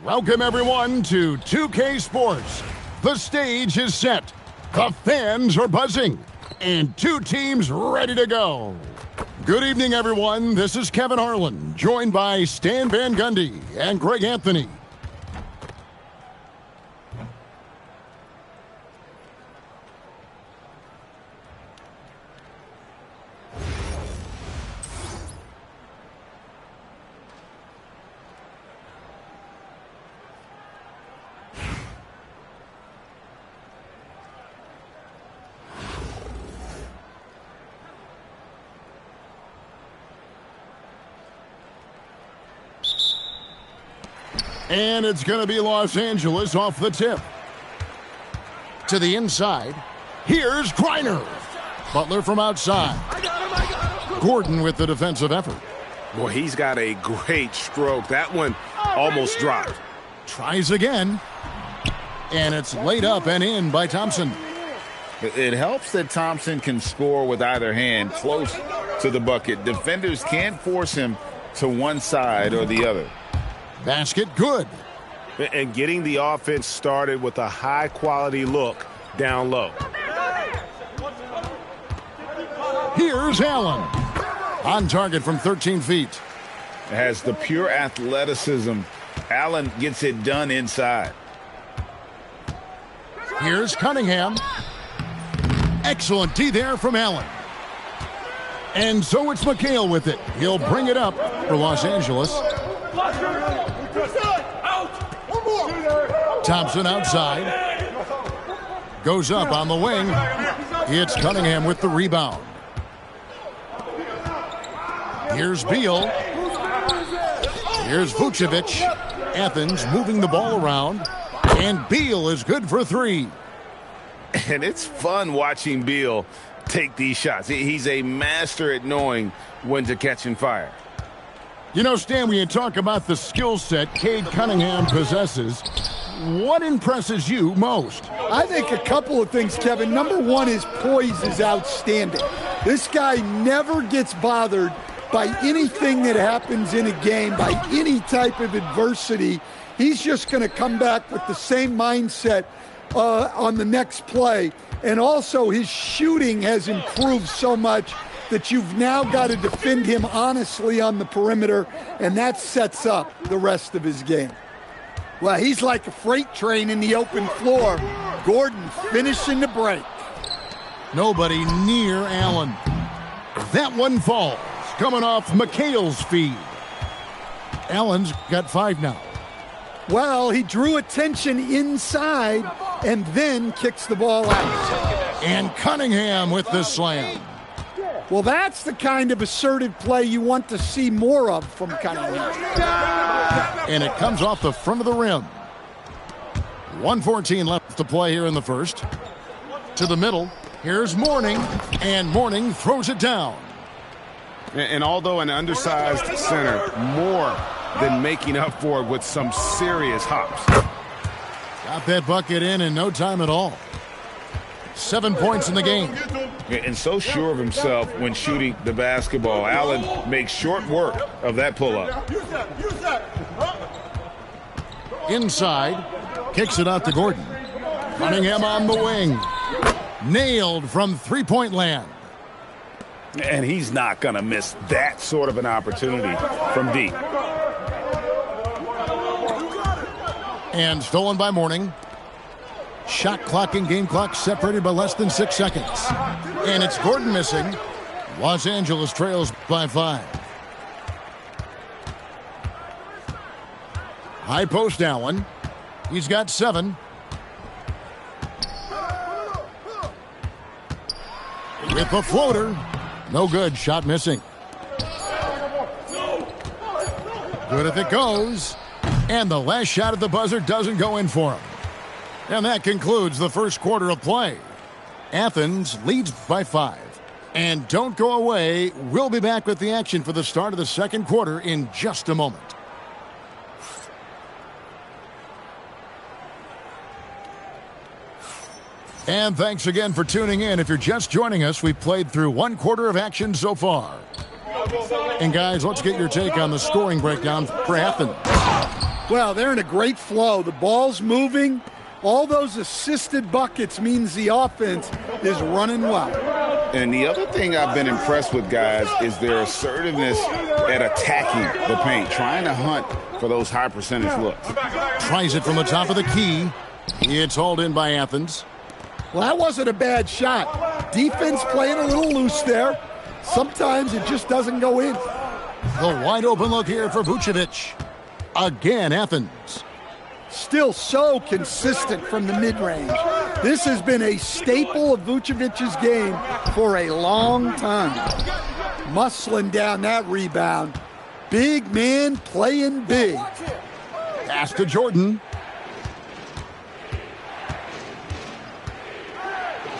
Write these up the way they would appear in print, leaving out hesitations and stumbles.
Welcome, everyone, to 2K Sports. The stage is set, the fans are buzzing, and two teams ready to go. Good evening, everyone. This is Kevin Harlan, joined by Stan Van Gundy and Greg Anthony. And it's going to be Los Angeles off the tip. To the inside. Here's Griner. Butler from outside. Gordon with the defensive effort. Boy, he's got a great stroke. That one almost dropped. Tries again. And it's laid up and in by Thompson. It helps that Thompson can score with either hand close to the bucket. Defenders can't force him to one side or the other. Basket good. And getting the offense started with a high-quality look down low. Here's Allen. On target from 13 feet. Has the pure athleticism. Allen gets it done inside. Here's Cunningham. Excellent D there from Allen. And so it's McHale with it. He'll bring it up for Los Angeles. Thompson outside. Goes up on the wing. It's Cunningham with the rebound. Here's Beal. Here's Vucevic. Athens moving the ball around. And Beal is good for three. And it's fun watching Beal take these shots. He's a master at knowing when to catch and fire. You know, Stan, when you talk about the skill set Cade Cunningham possesses, what impresses you most? I think a couple of things, Kevin. Number one, his poise is outstanding. This guy never gets bothered by anything that happens in a game, by any type of adversity. He's just going to come back with the same mindset on the next play. And also, his shooting has improved so much that you've now got to defend him honestly on the perimeter, and that sets up the rest of his game. Well, he's like a freight train in the open floor. Gordon finishing the break. Nobody near Allen. That one falls, coming off McHale's feed. Allen's got 5 now. Well, he drew attention inside and then kicks the ball out. And Cunningham with the slam. Well, that's the kind of assertive play you want to see more of from Cunningham. And it comes off the front of the rim. 1:14 left to play here in the first. To the middle. Here's Mourning. And Mourning throws it down. And although an undersized center, more than making up for it with some serious hops. Got that bucket in no time at all. 7 points in the game. And so sure of himself when shooting the basketball. Allen makes short work of that pull-up. Inside. Kicks it out to Gordon. Cunningham on the wing. Nailed from three-point land. And he's not going to miss that sort of an opportunity from deep. And stolen by Mourning. Shot clock and game clock separated by less than 6 seconds. And it's Gordon missing. Los Angeles trails by 5. High post Allen. He's got 7. With the floater. No good. Shot missing. Good if it goes. And the last shot at the buzzer doesn't go in for him. And that concludes the first quarter of play. Athens leads by 5. And don't go away. We'll be back with the action for the start of the second quarter in just a moment. And thanks again for tuning in. If you're just joining us, we've played through one quarter of action so far. And guys, let's get your take on the scoring breakdown for Athens. Well, they're in a great flow. The ball's moving. All those assisted buckets means the offense is running well. And the other thing I've been impressed with, guys, is their assertiveness at attacking the paint, trying to hunt for those high percentage looks. Tries it from the top of the key. It's hauled in by Athens. Well, that wasn't a bad shot. Defense playing a little loose there. Sometimes it just doesn't go in. The wide open look here for Vucevic. Again, Athens. Still so consistent from the mid-range. This has been a staple of Vucevic's game for a long time. Muscling down that rebound. Big man playing big. Pass to Jordan.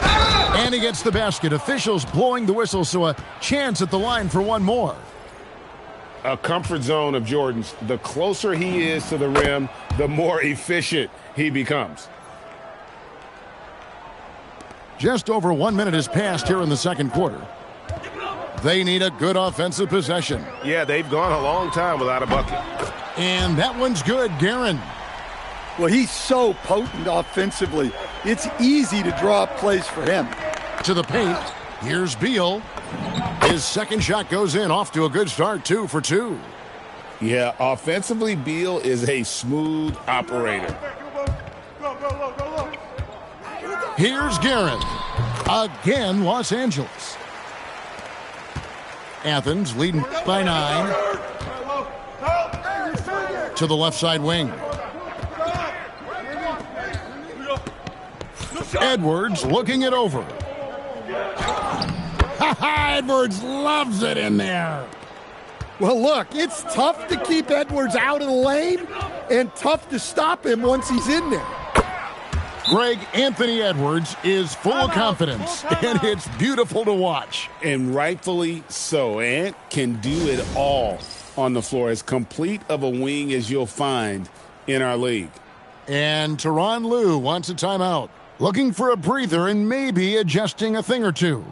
And he gets the basket. Officials blowing the whistle, so a chance at the line for one more. A comfort zone of Jordan's. The closer he is to the rim, the more efficient he becomes. Just over 1 minute has passed here in the second quarter. They need a good offensive possession. Yeah, they've gone a long time without a bucket. And that one's good, Guerin. Well, he's so potent offensively. It's easy to draw up plays for him. To the paint. Here's Beal. His second shot goes in, off to a good start, 2 for 2. Yeah, offensively, Beal is a smooth operator. Here's Guerin. Again, Los Angeles. Athens leading by 9. To the left side wing. Edwards looking it over. Edwards loves it in there. Well, look, it's tough to keep Edwards out of the lane and tough to stop him once he's in there. Greg, Anthony Edwards is full of confidence, and it's beautiful to watch. And rightfully so. Ant can do it all on the floor. As complete of a wing as you'll find in our league. And Tyronn Lue wants a timeout. Looking for a breather and maybe adjusting a thing or two.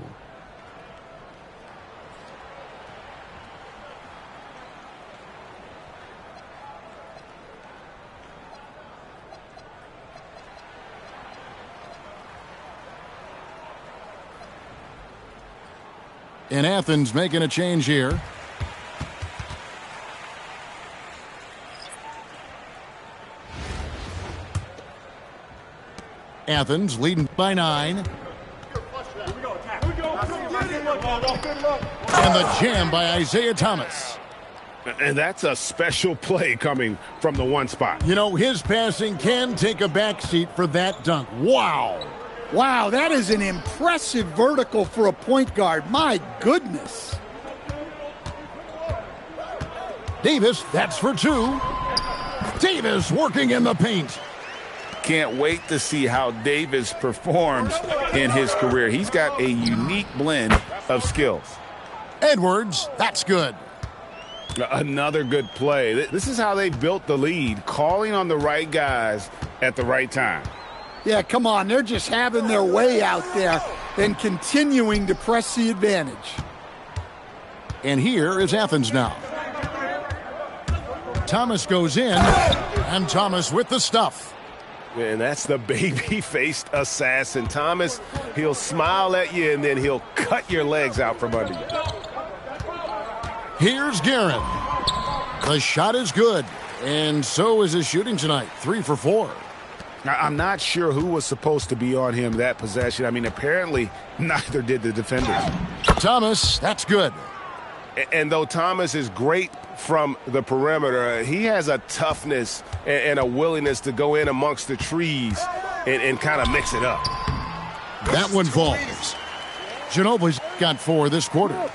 And Athens making a change here. Athens leading by 9. And the jam by Isaiah Thomas. And that's a special play coming from the one spot. You know, his passing can take a backseat for that dunk. Wow. Wow, that is an impressive vertical for a point guard. My goodness. Davis, that's for 2. Davis working in the paint. Can't wait to see how Davis performs in his career. He's got a unique blend of skills. Edwards, that's good. Another good play. This is how they built the lead, calling on the right guys at the right time. Yeah, come on. They're just having their way out there and continuing to press the advantage. And here is Athens now. Thomas goes in, and Thomas with the stuff. And that's the baby-faced assassin. Thomas, he'll smile at you, and then he'll cut your legs out from under you. Here's Guerin. The shot is good, and so is his shooting tonight, 3 for 4. I'm not sure who was supposed to be on him that possession. I mean, apparently neither did the defenders. Thomas, that's good. And though Thomas is great from the perimeter, he has a toughness and a willingness to go in amongst the trees and kind of mix it up. That one falls. Ginobili's got 4 this quarter.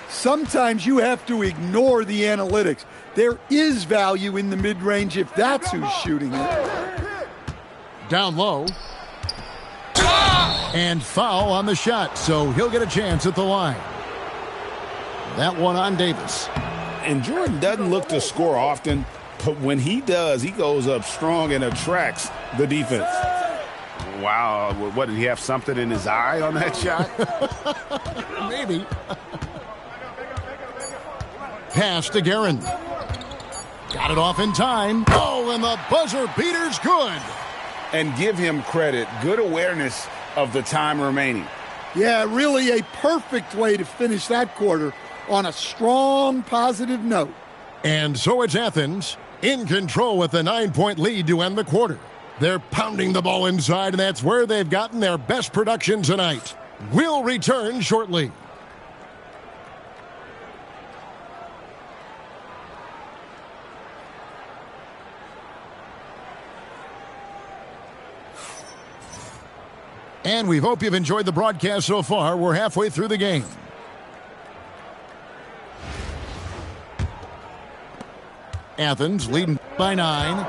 Sometimes you have to ignore the analytics. There is value in the mid-range if that's who's shooting it. Down low. And foul on the shot, so he'll get a chance at the line. That one on Davis. And Jordan doesn't look to score often, but when he does, he goes up strong and attracts the defense. Wow, what, did he have something in his eye on that shot? Maybe. Pass to Guerin. Got it off in time. Oh, and the buzzer beater's good. And give him credit. Good awareness of the time remaining. Yeah, really a perfect way to finish that quarter on a strong, positive note. And so it's Athens in control with a 9-point lead to end the quarter. They're pounding the ball inside, and that's where they've gotten their best production tonight. We'll return shortly. And we hope you've enjoyed the broadcast so far. We're halfway through the game. Athens leading by 9.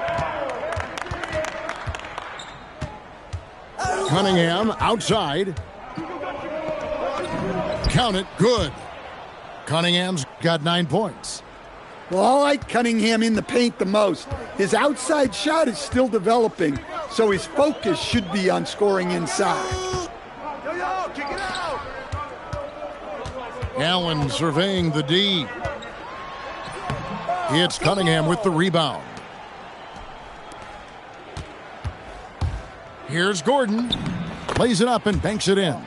Cunningham outside. Count it, good. Cunningham's got 9 points. Well, I like Cunningham in the paint the most. His outside shot is still developing, so his focus should be on scoring inside. Allen surveying the D. It's Cunningham with the rebound. Here's Gordon. Plays it up and banks it in.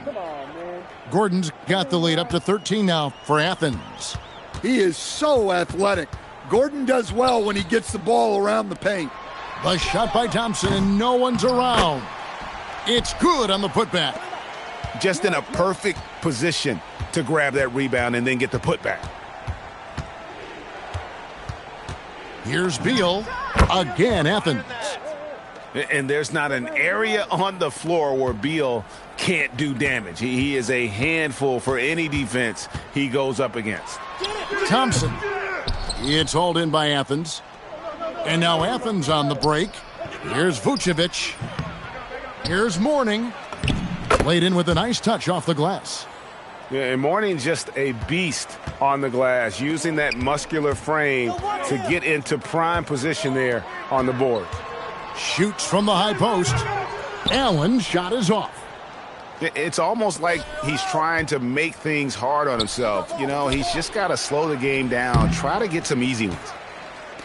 Gordon's got the lead up to 13 now for Athens. He is so athletic. Gordon does well when he gets the ball around the paint. The shot by Thompson, and no one's around. It's good on the putback. Just in a perfect position to grab that rebound and then get the putback. Here's Beal. Again, Athens. And there's not an area on the floor where Beal can't do damage. He is a handful for any defense he goes up against. Thompson. It's hauled in by Athens. And now Athens on the break. Here's Vucevic. Here's Mourning. Played in with a nice touch off the glass. Yeah, and Mourning's just a beast on the glass, using that muscular frame to get into prime position there on the board. Shoots from the high post. Allen's shot is off. It's almost like he's trying to make things hard on himself. You know, he's just got to slow the game down, try to get some easy ones.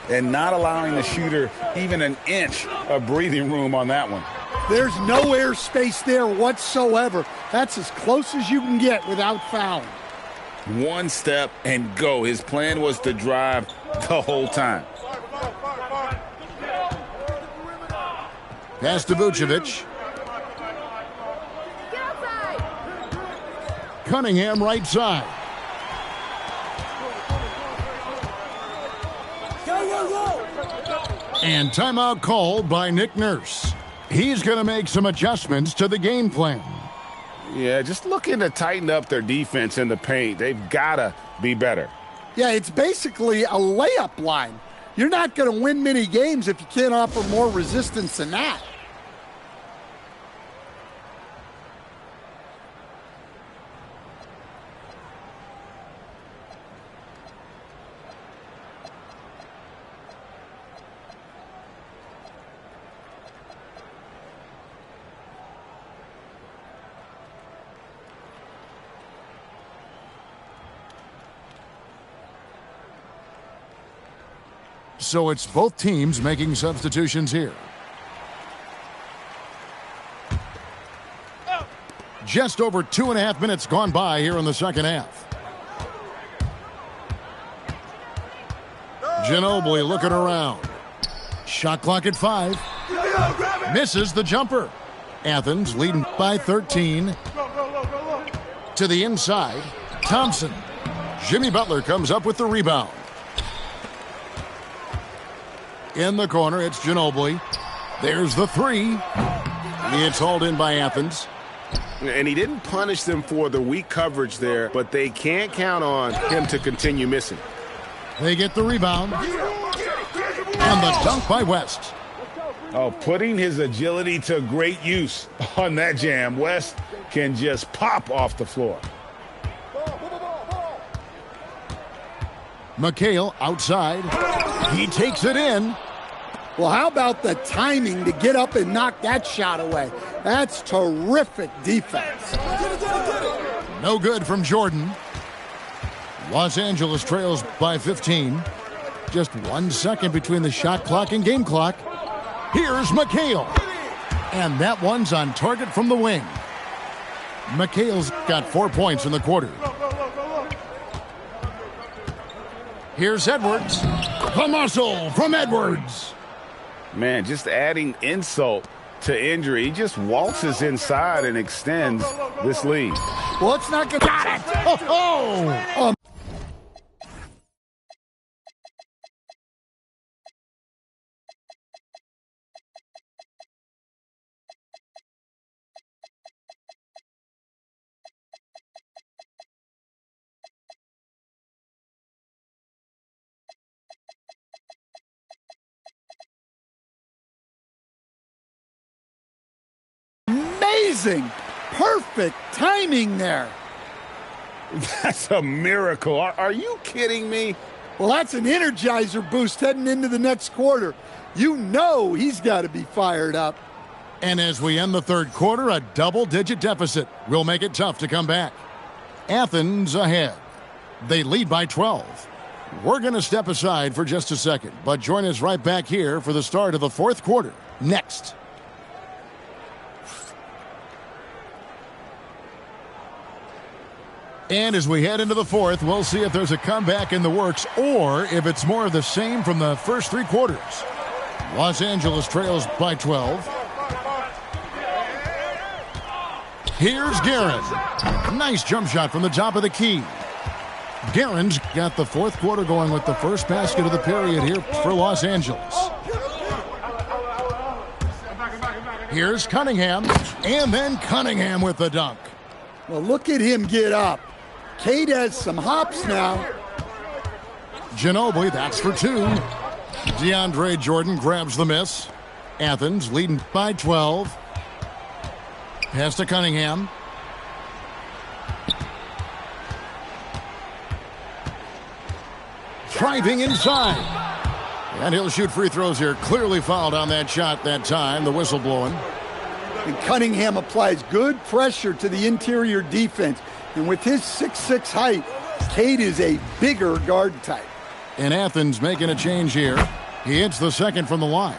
And not allowing the shooter even an inch of breathing room on that one. There's no air space there whatsoever. That's as close as you can get without fouling. One step and go. His plan was to drive the whole time. Pass to Vucevic. Cunningham right side. And timeout called by Nick Nurse. He's going to make some adjustments to the game plan. Yeah, just looking to tighten up their defense in the paint. They've got to be better. Yeah, it's basically a layup line. You're not going to win many games if you can't offer more resistance than that. So it's both teams making substitutions here. Just over 2.5 minutes gone by here in the second half. Ginobili looking around. Shot clock at 5. Misses the jumper. Athens leading by 13. To the inside. Thompson. Jimmy Butler comes up with the rebound. In the corner, it's Ginobili. There's the 3. It's hauled in by Athens. And he didn't punish them for the weak coverage there, but they can't count on him to continue missing. They get the rebound. And the dunk by West. Oh, putting his agility to great use on that jam. West can just pop off the floor. McHale outside. He takes it in. Well, how about the timing to get up and knock that shot away? That's terrific defense. No good from Jordan. Los Angeles trails by 15. Just 1 second between the shot clock and game clock. Here's McHale. And that one's on target from the wing. McHale's got 4 points in the quarter. Here's Edwards. The muscle from Edwards. Man, just adding insult to injury. He just waltzes inside and extends this lead. Well, it's not going to... Got it! Oh! Amazing. Perfect timing there. That's a miracle. Are you kidding me? Well, that's an energizer boost heading into the next quarter. You know he's got to be fired up. And as we end the third quarter, a double-digit deficit will make it tough to come back. Athens ahead. They lead by 12. We're going to step aside for just a second, but join us right back here for the start of the fourth quarter next. And as we head into the fourth, we'll see if there's a comeback in the works or if it's more of the same from the first three quarters. Los Angeles trails by 12. Here's Guerin. Nice jump shot from the top of the key. Guerin's got the fourth quarter going with the first basket of the period here for Los Angeles. Here's Cunningham, and then Cunningham with the dunk. Well, look at him get up. Cade has some hops now. Ginobili, that's for two. DeAndre Jordan grabs the miss. Athens leading by 12. Pass to Cunningham. Driving inside. And he'll shoot free throws here. Clearly fouled on that shot that time. The whistle blowing. And Cunningham applies good pressure to the interior defense. And with his 6'6" height, Cade is a bigger guard type. And Athens making a change here. He hits the second from the line.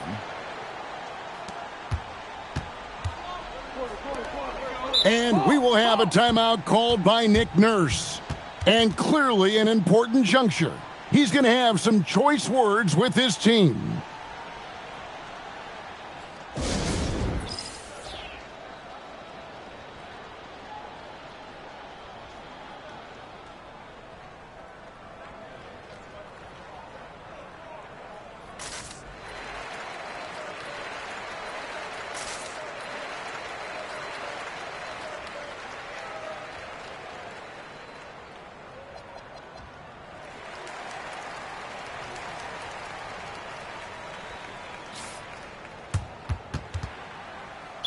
And we will have a timeout called by Nick Nurse. And clearly an important juncture. He's going to have some choice words with his team.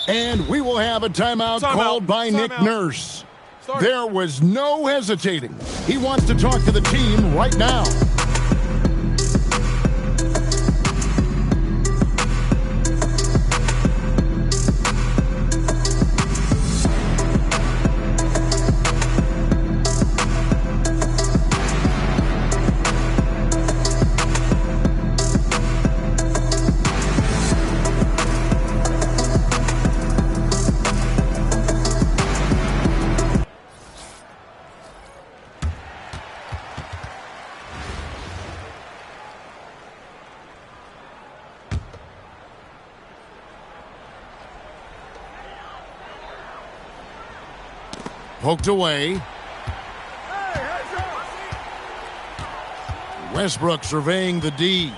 And we will have a timeout called by Nick Nurse. There was no hesitating. He wants to talk to the team right now. Poked away. Westbrook surveying the D.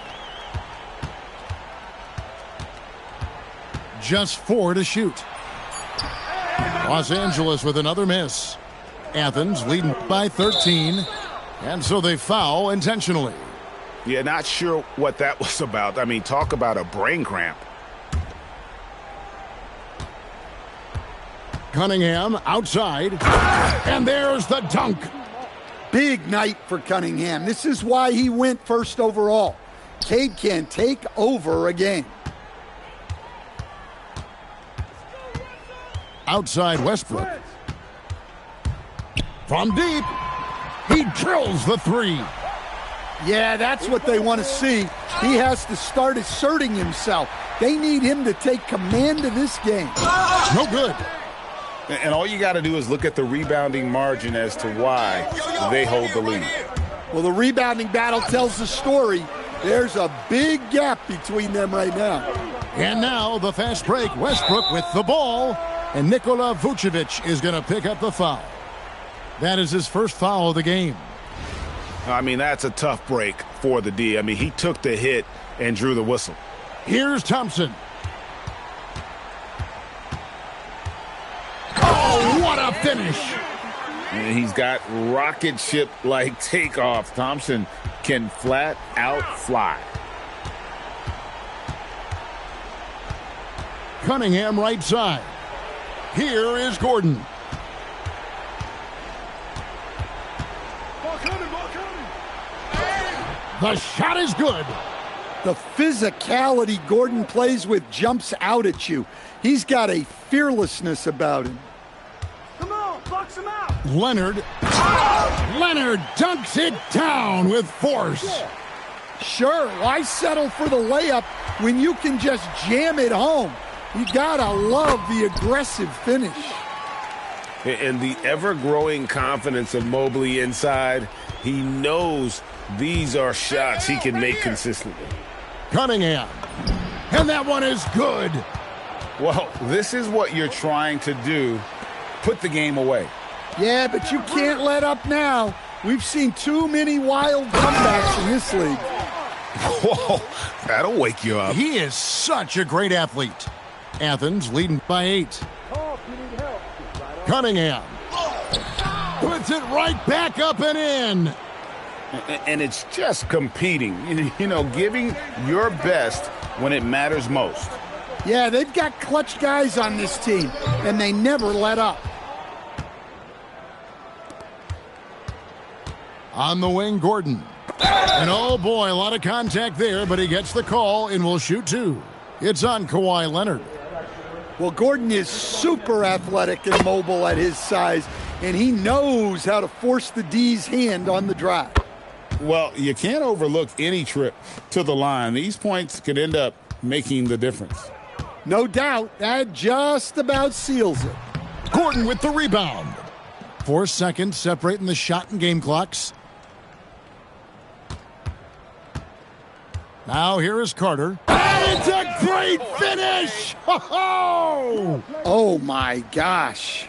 Just 4 to shoot. Los Angeles with another miss. Athens leading by 13. And so they foul intentionally. Yeah, not sure what that was about. I mean, talk about a brain cramp. Cunningham outside, and there's the dunk. Big night for Cunningham. This is why he went first overall. Cade can take over a game. Outside Westbrook. From deep, he drills the three. Yeah, that's what they want to see. He has to start asserting himself. They need him to take command of this game. No good. And all you got to do is look at the rebounding margin as to why they hold the lead. Well, the rebounding battle tells the story. There's a big gap between them right now. And now the fast break. Westbrook with the ball. And Nikola Vucevic is going to pick up the foul. That is his first foul of the game. I mean, that's a tough break for the D. I mean, he took the hit and drew the whistle. Here's Thompson. Oh, what a finish. And he's got rocket ship-like takeoff. Thompson can flat out fly. Cunningham right side. Here is Gordon. The shot is good. The physicality Gordon plays with jumps out at you. He's got a fearlessness about him. Come on, box him out. Leonard. Leonard dunks it down with force. Sure, why settle for the layup when you can just jam it home? You gotta love the aggressive finish. And the ever-growing confidence of Mobley inside, he knows these are shots he can make consistently. Cunningham. And that one is good. Well, this is what you're trying to do. Put the game away. Yeah, but you can't let up now. We've seen too many wild comebacks in this league. Whoa, that'll wake you up. He is such a great athlete. Athens leading by 8. Cunningham. Puts it right back up and in. And it's just competing, you know, giving your best when it matters most. Yeah, they've got clutch guys on this team, and they never let up. On the wing, Gordon. And oh boy, a lot of contact there, but he gets the call and will shoot 2. It's on Kawhi Leonard. Well, Gordon is super athletic and mobile at his size, and he knows how to force the D's hand on the drive. Well, you can't overlook any trip to the line. These points could end up making the difference. No doubt, that just about seals it. Gordon with the rebound. 4 seconds separating the shot and game clocks. Now here is Carter. And it's a great finish! Ho-ho! Oh, my gosh.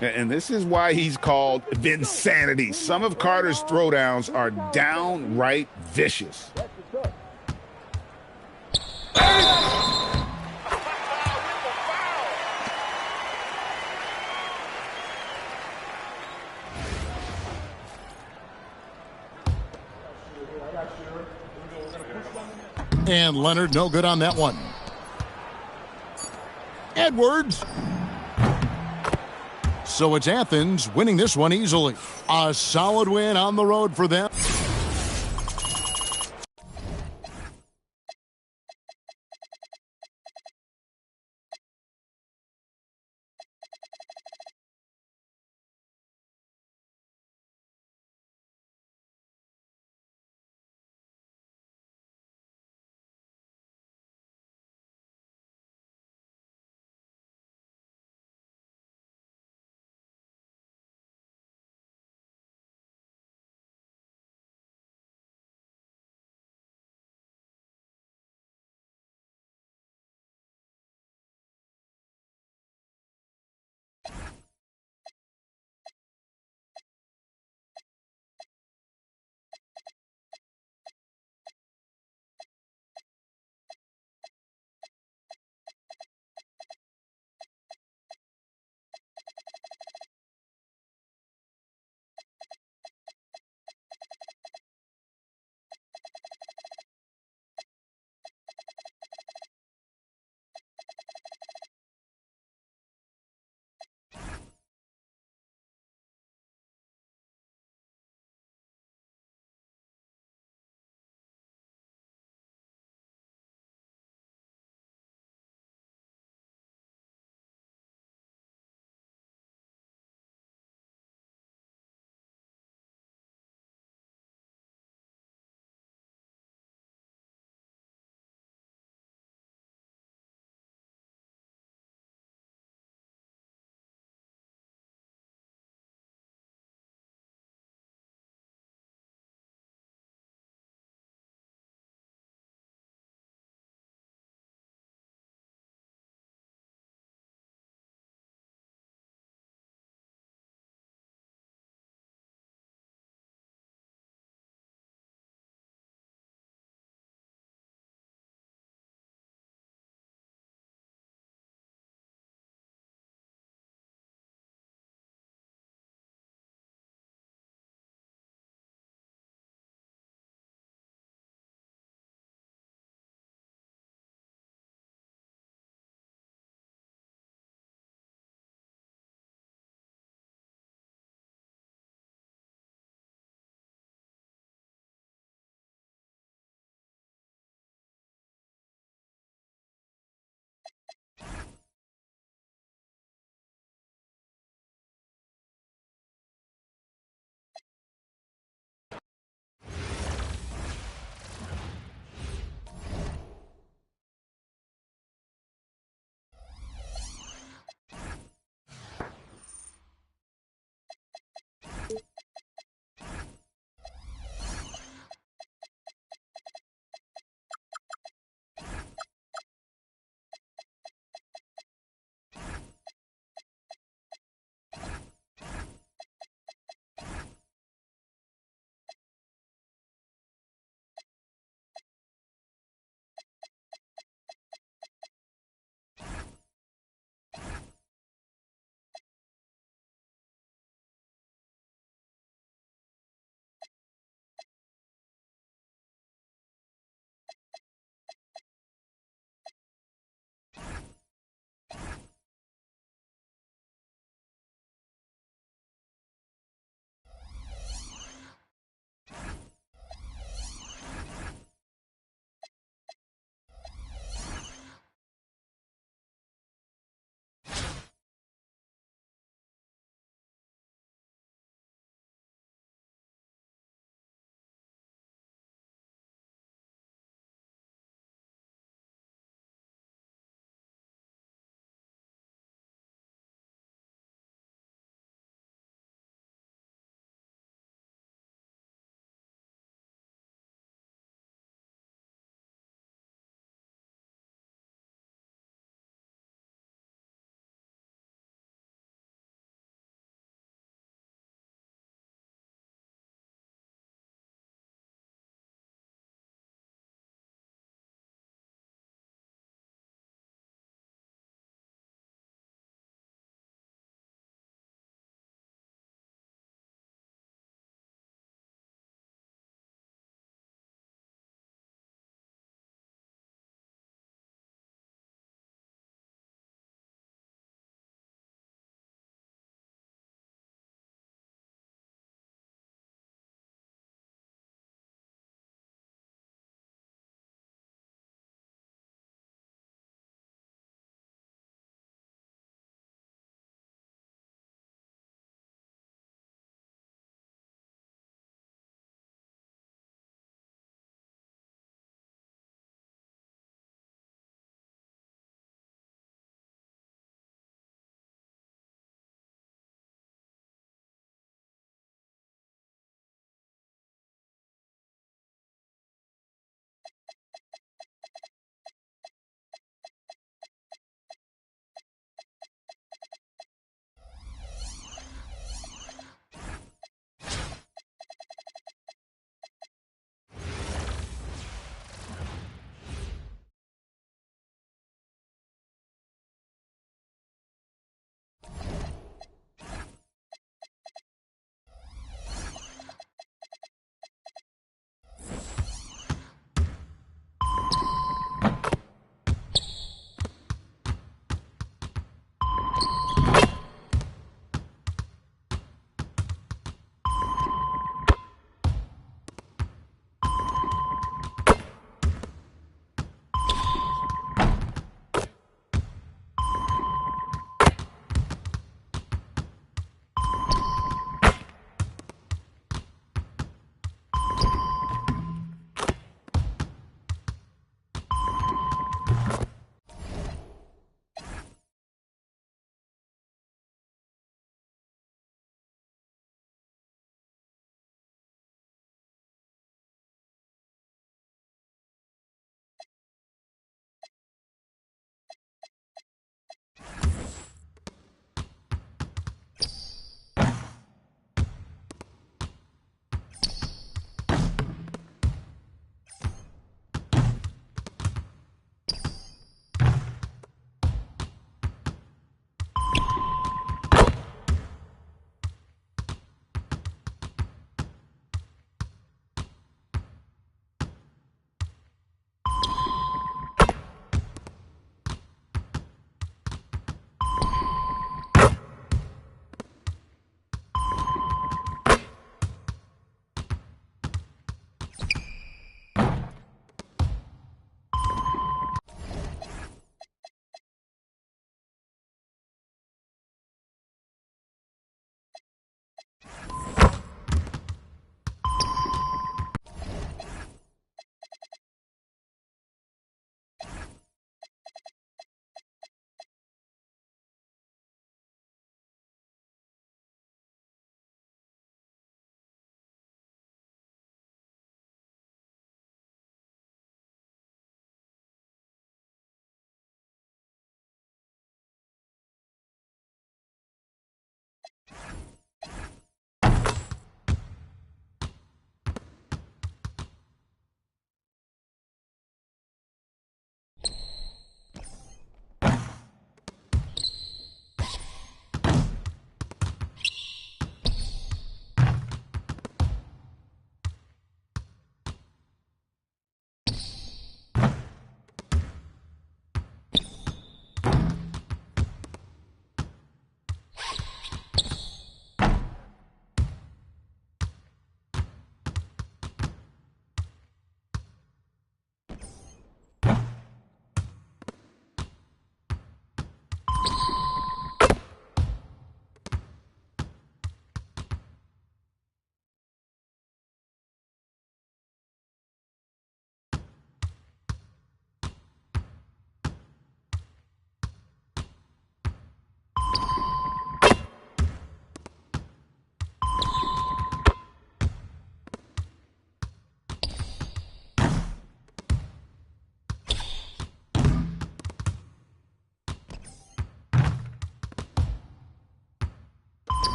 And this is why he's called Vinsanity. Some of Carter's throwdowns are downright vicious. And Leonard, no good on that one. Edwards. So it's Athens winning this one easily. A solid win on the road for them.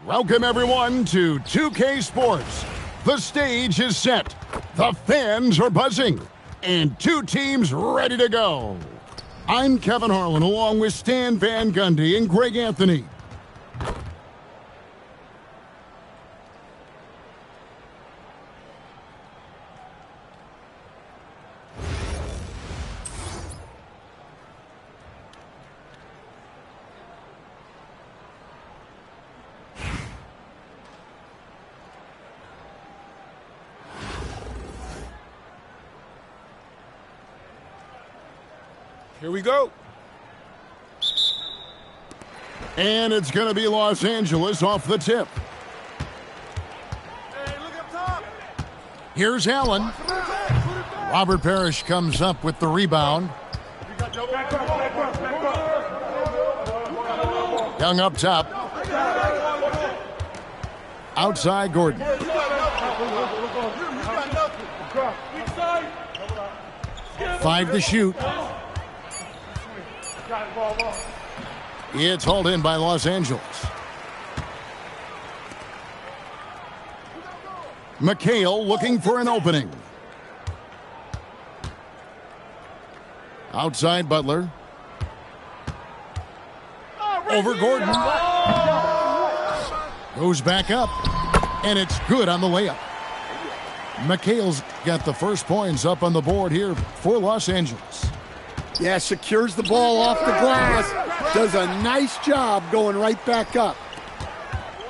Welcome, everyone, to 2K Sports. The stage is set. The fans are buzzing. And two teams ready to go. I'm Kevin Harlan, along with Stan Van Gundy and Greg Anthony. Here we go. And it's going to be Los Angeles off the tip. Hey, look up top. Here's Allen. Robert Parrish comes up with the rebound. Young up top. Outside Gordon. 5 to shoot. It's hauled in by Los Angeles. McHale looking for an opening. Outside Butler. Over Gordon. Goes back up. And it's good on the layup. McHale's got the first points up on the board here for Los Angeles. Yeah, secures the ball off the glass. Does a nice job going right back up.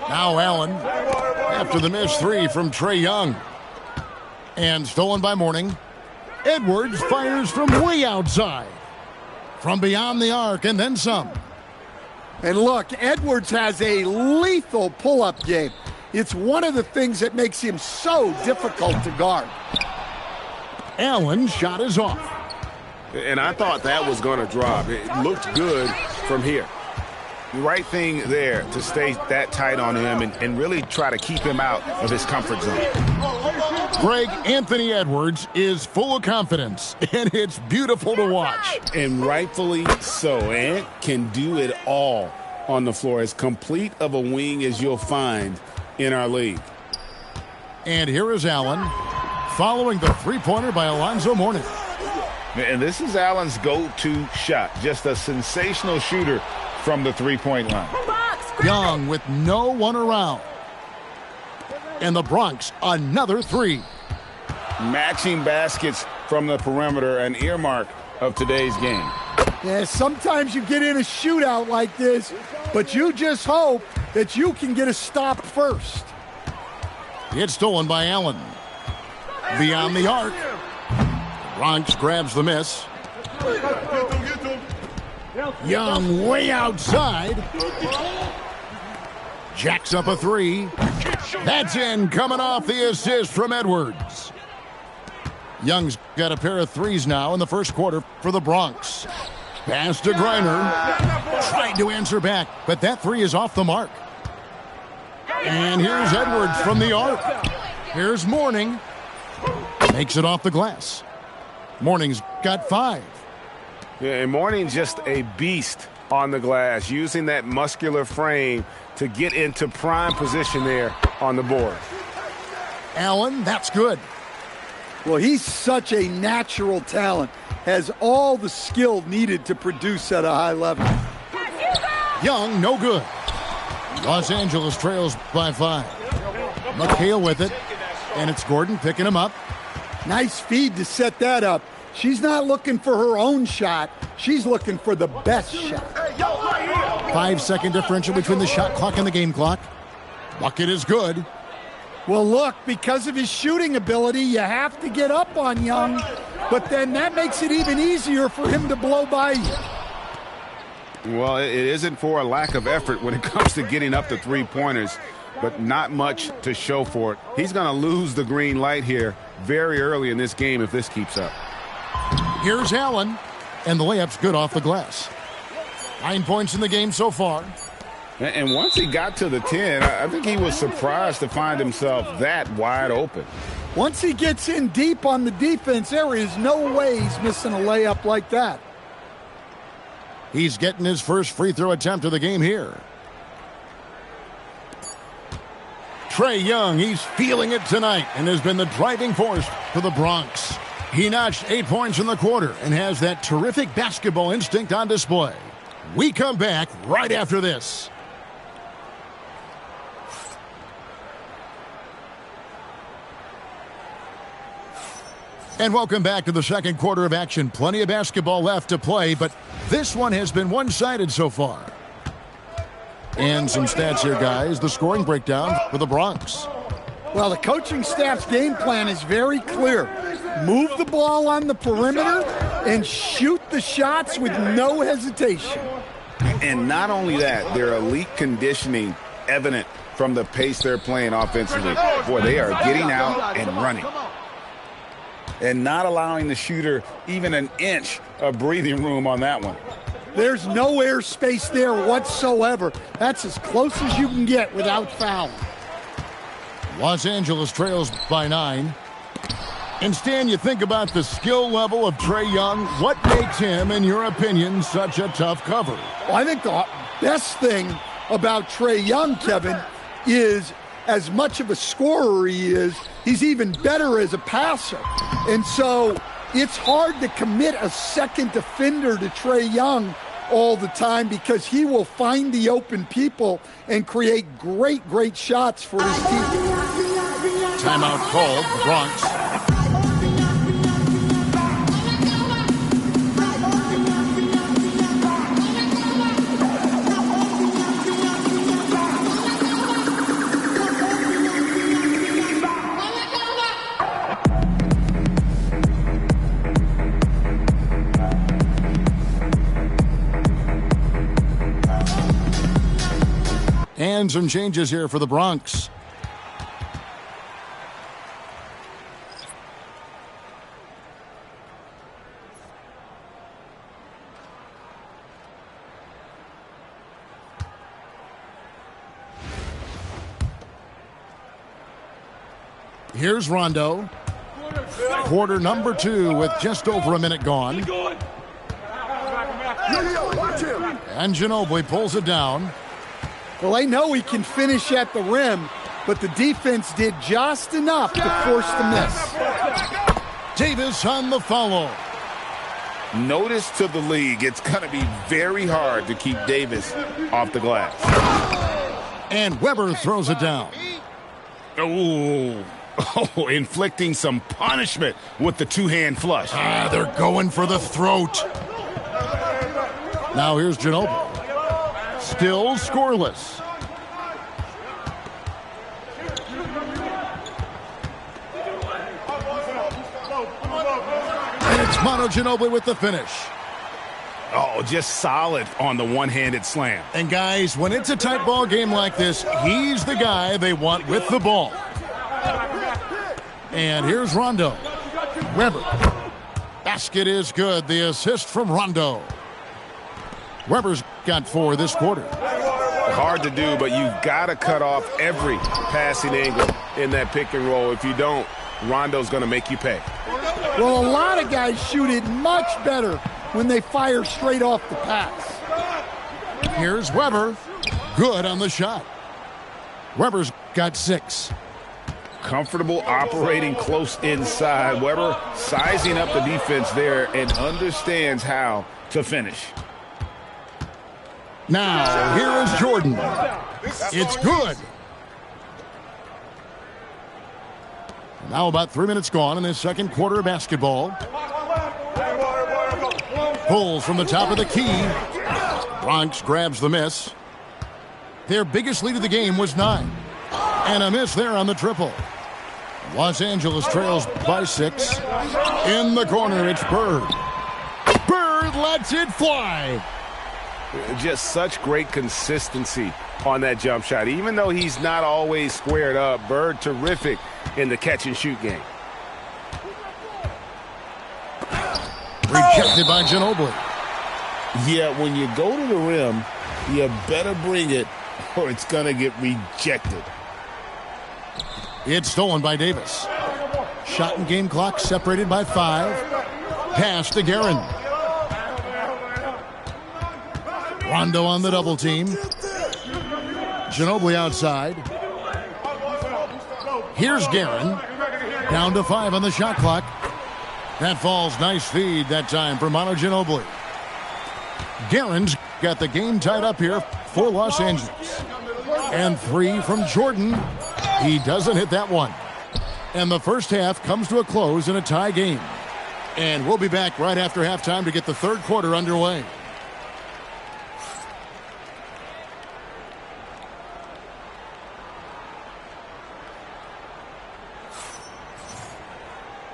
Now Allen after the missed 3 from Trae Young. And stolen by Mourning. Edwards fires from way outside. From beyond the arc and then some. And look, Edwards has a lethal pull-up game. It's one of the things that makes him so difficult to guard. Allen's shot is off. And I thought that was going to drop. It looked good from here. The right thing there to stay that tight on him and really try to keep him out of his comfort zone. Greg, Anthony Edwards is full of confidence, and it's beautiful to watch. And rightfully so. Ant can do it all on the floor. As complete of a wing as you'll find in our league. And here is Allen following the three-pointer by Alonzo Mourning. And this is Allen's go-to shot. Just a sensational shooter from the three-point line. Young with no one around. And the Bronx, another 3. Matching baskets from the perimeter, an earmark of today's game. Yeah, sometimes you get in a shootout like this, but you just hope that you can get a stop first. It's stolen by Allen. Beyond the arc. Bronx grabs the miss. Young way outside. Jacks up a 3. That's in, coming off the assist from Edwards. Young's got a pair of 3s now in the first quarter for the Bronx. Pass to Griner. Tried to answer back, but that 3 is off the mark. And here's Edwards from the arc. Here's Mourning. Makes it off the glass. Mourning's got 5. Yeah, and Mourning's just a beast on the glass, using that muscular frame to get into prime position there on the board. Allen, that's good. Well, he's such a natural talent. Has all the skill needed to produce at a high level. Young, no good. Los Angeles trails by 5. McHale with it. And it's Gordon picking him up. Nice feed to set that up. She's not looking for her own shot. She's looking for the best shot. 5-second differential between the shot clock and the game clock. Bucket is good. Well, look, because of his shooting ability, you have to get up on Young, but then that makes it even easier for him to blow by you. Well, it isn't for a lack of effort when it comes to getting up to three-pointers, but not much to show for it. He's going to lose the green light here very early in this game if this keeps up. Here's Allen, and the layup's good off the glass. 9 points in the game so far. And once he got to the 10, I think he was surprised to find himself that wide open. Once he gets in deep on the defense, there is no way he's missing a layup like that. He's getting his first free throw attempt of the game here. Trae Young, he's feeling it tonight and has been the driving force for the Bronx. He notched 8 points in the quarter and has that terrific basketball instinct on display. We come back right after this. And welcome back to the second quarter of action. Plenty of basketball left to play, but this one has been one-sided so far. And some stats here, guys. The scoring breakdown for the Bronx. Well, the coaching staff's game plan is very clear. Move the ball on the perimeter and shoot the shots with no hesitation. And not only that, their elite conditioning evident from the pace they're playing offensively. Boy, they are getting out and running. And not allowing the shooter even an inch of breathing room on that one. There's no airspace there whatsoever. That's as close as you can get without fouling. Los Angeles trails by 9. And Stan, you think about the skill level of Trae Young. What makes him, in your opinion, such a tough cover? Well, I think the best thing about Trae Young, Kevin, is as much of a scorer he is, he's even better as a passer. And so it's hard to commit a second defender to Trae Young all the time because he will find the open people and create great, great shots for his team. Timeout called, the Bronx. And some changes here for the Bronx. Here's Rondo. Quarter number 2 with just over a minute gone. And Ginobili pulls it down. Well, I know he can finish at the rim, but the defense did just enough to force the miss. Davis on the follow. Notice to the league, it's going to be very hard to keep Davis off the glass. And Weber throws it down. Oh, inflicting some punishment with the two-hand flush. They're going for the throat. Now here's Ginobili. Still scoreless. And it's Manu Ginobili with the finish. Oh, just solid on the one-handed slam. And guys, when it's a tight ball game like this, he's the guy they want with the ball. And here's Rondo. Weber. Basket is good. The assist from Rondo. Weber's got 4 this quarter. Hard to do, but you've got to cut off every passing angle in that pick and roll. If you don't, Rondo's going to make you pay. Well, a lot of guys shoot it much better when they fire straight off the pass. Here's Weber. Good on the shot. Weber's got 6. Comfortable operating close inside. Weber sizing up the defense there and understands how to finish. Now, here is Jordan. It's good. Now about 3 minutes gone in this second quarter of basketball. Pulls from the top of the key. Bronx grabs the miss. Their biggest lead of the game was 9. And a miss there on the triple. Los Angeles trails by 6. In the corner, it's Bird. Bird lets it fly. Just such great consistency on that jump shot. Even though he's not always squared up, Bird terrific in the catch-and-shoot game. Rejected by Ginobili. Yeah, when you go to the rim, you better bring it or it's going to get rejected. It's stolen by Davis. Shot and game clock separated by 5. Pass to Guerin. Rondo on the double team. Ginobili outside. Here's Guerin. Down to 5 on the shot clock. That falls. Nice feed that time for Manu Ginobili. Guerin's got the game tied up here for Los Angeles. And 3 from Jordan. He doesn't hit that one. And the first half comes to a close in a tie game. And we'll be back right after halftime to get the third quarter underway.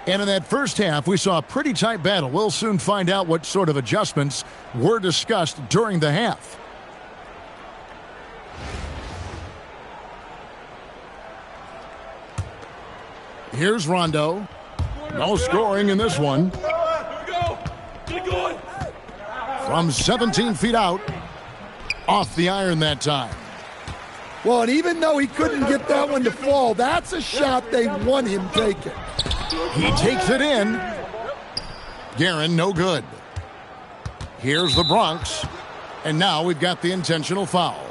And in that first half, we saw a pretty tight battle. We'll soon find out what sort of adjustments were discussed during the half. Here's Rondo. No scoring in this one. From 17 feet out. Off the iron that time. Well, and even though he couldn't get that one to fall, that's a shot they want him taking. He takes it in. Guerin, no good. Here's the Bronx. And now we've got the intentional foul.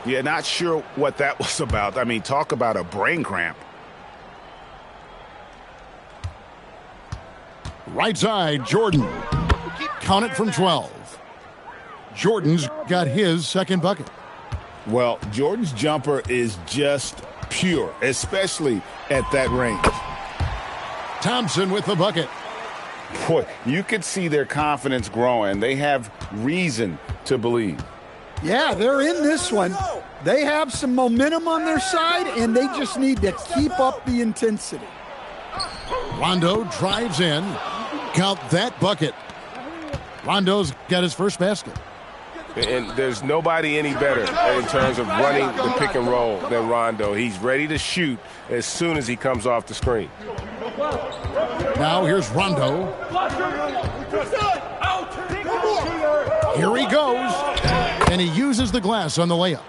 Yeah, not sure what that was about. I mean, talk about a brain cramp. Right side, Jordan. Count it from 12. Jordan's got his second bucket. Well, Jordan's jumper is just pure, especially at that range. Thompson with the bucket. Boy, you could see their confidence growing. They have reason to believe. Yeah, they're in this one. They have some momentum on their side, and they just need to keep up the intensity. Rondo drives in. Count that bucket. Rondo's got his first basket. And there's nobody any better in terms of running the pick and roll than Rondo. He's ready to shoot as soon as he comes off the screen. Now here's Rondo. Here he goes. And he uses the glass on the layup.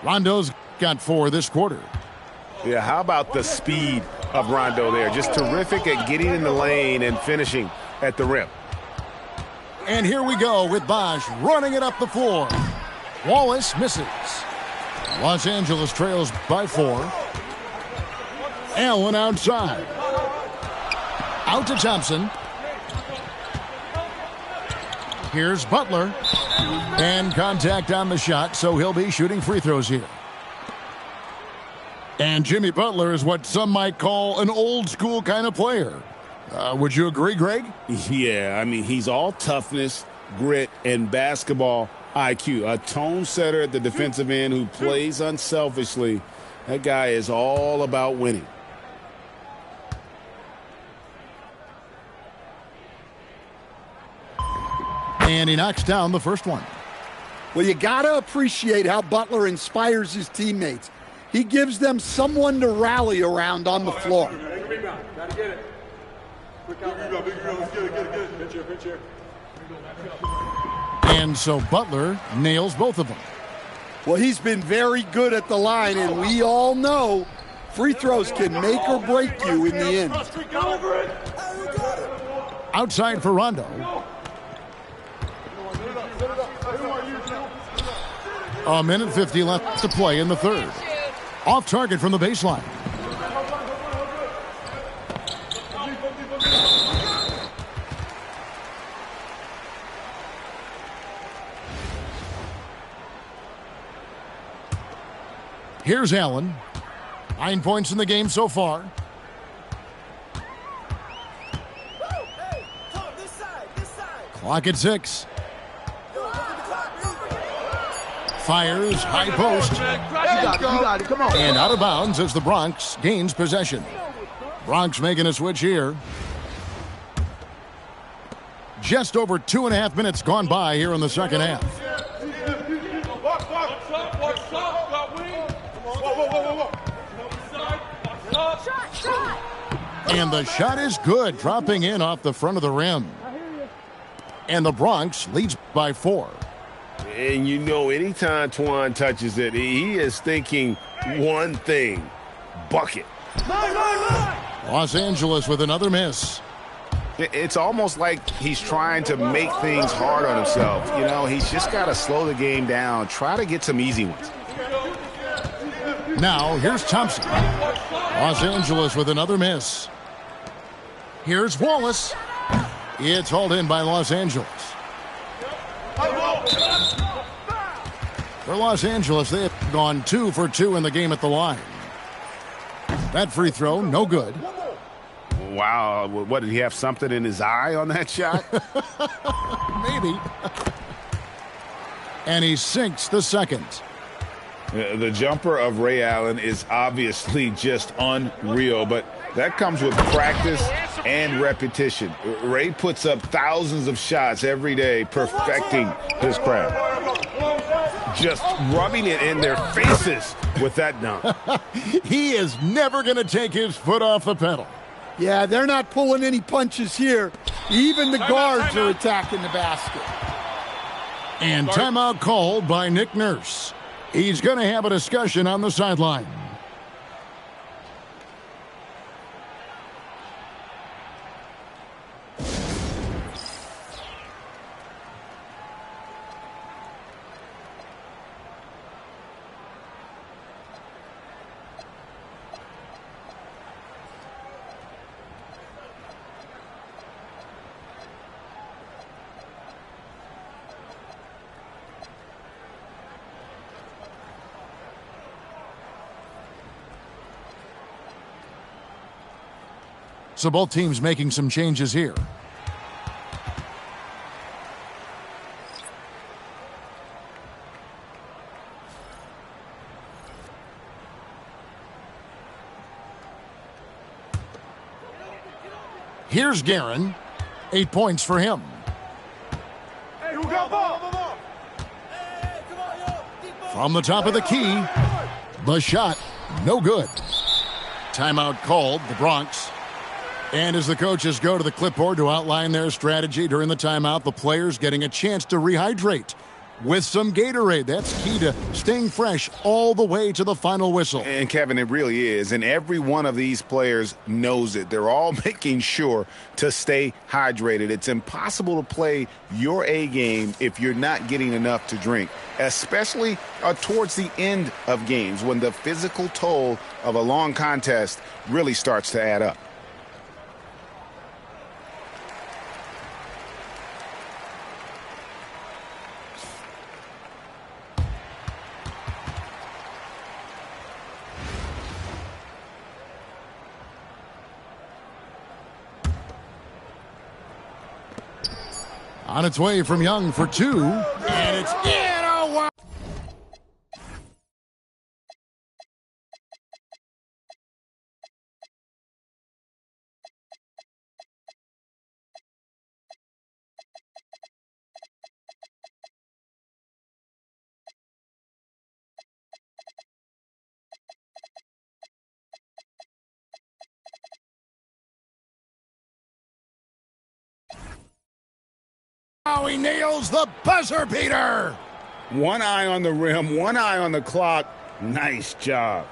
Rondo's got 4 this quarter. Yeah, how about the speed of Rondo there? Just terrific at getting in the lane and finishing at the rim. And here we go with Bosh running it up the floor. Wallace misses. Los Angeles trails by 4. Allen outside. Out to Thompson. Here's Butler. And contact on the shot, so he'll be shooting free throws here. And Jimmy Butler is what some might call an old school kind of player. Would you agree, Greg? Yeah, I mean, he's all toughness, grit, and basketball IQ. A tone setter at the defensive end who plays unselfishly. That guy is all about winning. And he knocks down the first one. Well, you got to appreciate how Butler inspires his teammates. He gives them someone to rally around on the floor. And so Butler nails both of them. Well, he's been very good at the line, and we all know free throws can make or break you in the end. Outside for Rondo. A minute 50 left to play in the third. Off target from the baseline. Here's Allen. 9 points in the game so far. Clock at 6. Fires, high post. You got it. Come on. And out of bounds as the Bronx gains possession. Bronx making a switch here. Just over 2.5 minutes gone by here in the second half. And the shot is good, dropping in off the front of the rim. And the Bronx leads by 4. And you know, anytime Twan touches it, he is thinking one thing: bucket. Los Angeles with another miss. It's almost like he's trying to make things hard on himself. You know, he's just got to slow the game down, try to get some easy ones. Now, here's Thompson. Los Angeles with another miss. Here's Wallace. It's hauled in by Los Angeles. For Los Angeles, they have gone 2 for 2 in the game at the line. That free throw, no good. Wow, what, did he have something in his eye on that shot? Maybe. And he sinks the second. The jumper of Ray Allen is obviously just unreal, but that comes with practice and repetition. Ray puts up thousands of shots every day, perfecting his craft. Just rubbing it in their faces with that dunk. He is never going to take his foot off the pedal. Yeah, they're not pulling any punches here. Even the guards are attacking the basket. And timeout called by Nick Nurse. He's going to have a discussion on the sideline. So both teams making some changes here. Here's Guerin. 8 points for him. From the top of the key, the shot, no good. Timeout called, the Bronx. And as the coaches go to the clipboard to outline their strategy during the timeout, the players getting a chance to rehydrate with some Gatorade. That's key to staying fresh all the way to the final whistle. And, Kevin, it really is. And every one of these players knows it. They're all making sure to stay hydrated. It's impossible to play your A game if you're not getting enough to drink, especially towards the end of games when the physical toll of a long contest really starts to add up. On its way from Young for 2, and it's in. Oh, wow. Oh, he nails the buzzer beater. One eye on the rim, one eye on the clock. Nice job.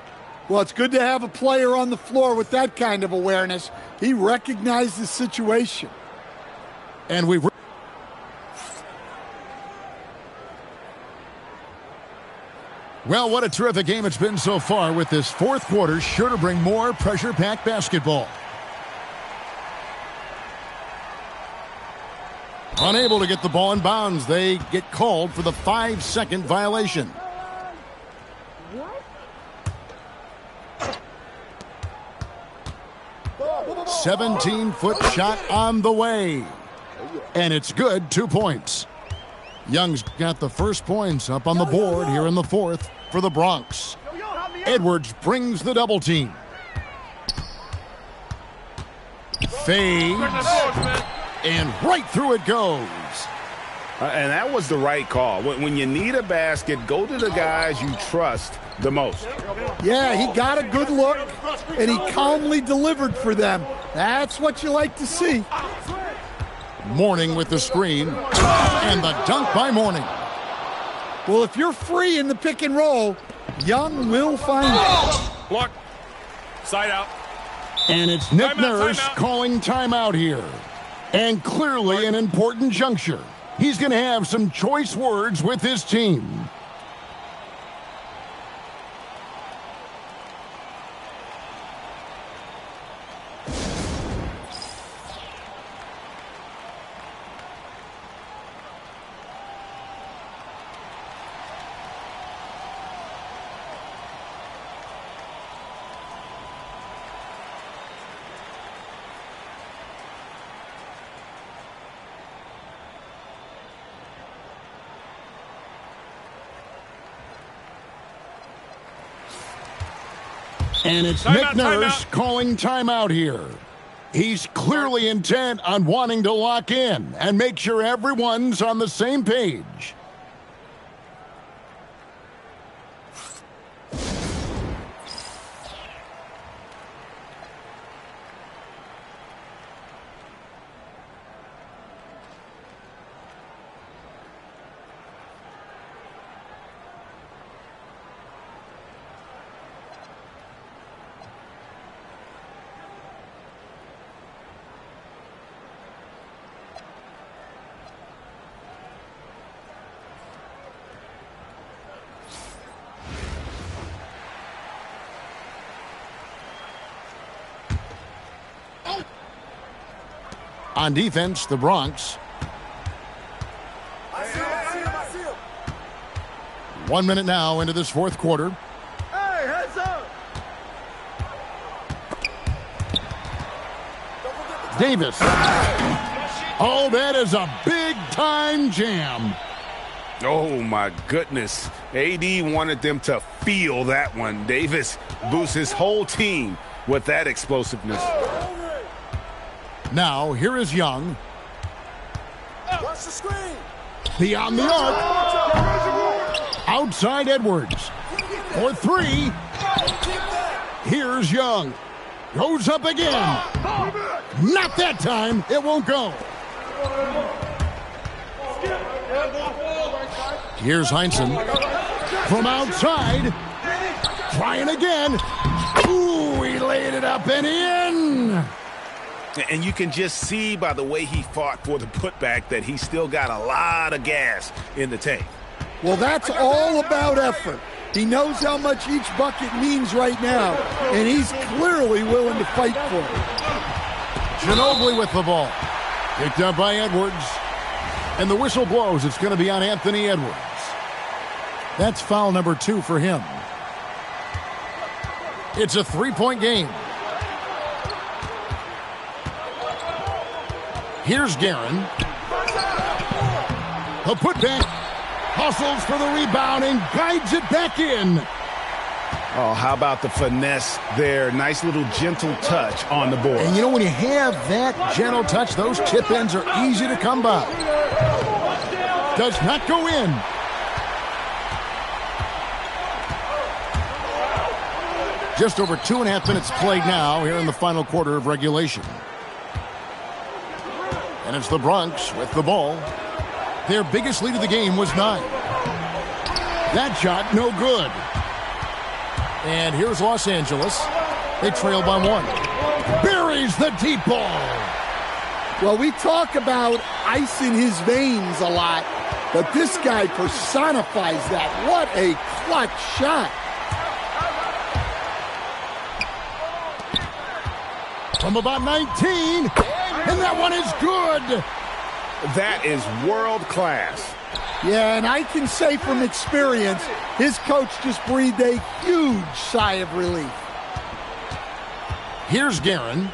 Well, it's good to have a player on the floor with that kind of awareness. He recognized the situation. And we've... Well, what a terrific game it's been so far, with this fourth quarter sure to bring more pressure-packed basketball. Unable to get the ball in bounds, they get called for the 5-second violation. 17-foot shot on the way. And it's good, 2 points. Young's got the first points up on the board here in the fourth for the Bronx. Edwards brings the double team. Fades. And right through it goes. And that was the right call. When you need a basket, go to the guys you trust the most. Yeah, he got a good look, and he calmly delivered for them. That's what you like to see. Mourning with the screen, and the dunk by Mourning. Well, if you're free in the pick and roll, Young will find it. Block. Side out. And it's Nick Nurse calling timeout here. And clearly an important juncture. He's going to have some choice words with his team. And it's Nick Nurse calling timeout here. He's clearly intent on wanting to lock in and make sure everyone's on the same page. On defense, the Bronx. 1 minute now into this fourth quarter. Hey, heads up! Davis. Oh, that is a big-time jam. Oh, my goodness. AD wanted them to feel that one. Davis boosts his whole team with that explosiveness. Now, here is Young. Watch the screen! Beyond the arc. Outside Edwards. For three. Here's Young. Goes up again. Not that time. It won't go. Here's Heinsohn. From outside. Trying again. Ooh, he laid it up and in. And you can just see by the way he fought for the putback that he still got a lot of gas in the tank. Well, that's all about effort. He knows how much each bucket means right now, and he's clearly willing to fight for it. Ginobili with the ball. Picked up by Edwards. And the whistle blows. It's going to be on Anthony Edwards. That's foul number 2 for him. It's a 3-point game. Here's Guerin. The putback. Hustles for the rebound and guides it back in. Oh, how about the finesse there? Nice little gentle touch on the board. And you know, when you have that gentle touch, those tip-ins are easy to come by. Does not go in. Just over 2.5 minutes played now here in the final quarter of regulation. And it's the Bronx with the ball. Their biggest lead of the game was 9. That shot, no good. And here's Los Angeles. They trail by 1. Buries the deep ball. Well, we talk about ice in his veins a lot, but this guy personifies that. What a clutch shot. From about 19, and that one is good. That is world class. Yeah, and I can say from experience, his coach just breathed a huge sigh of relief. Here's Guerin.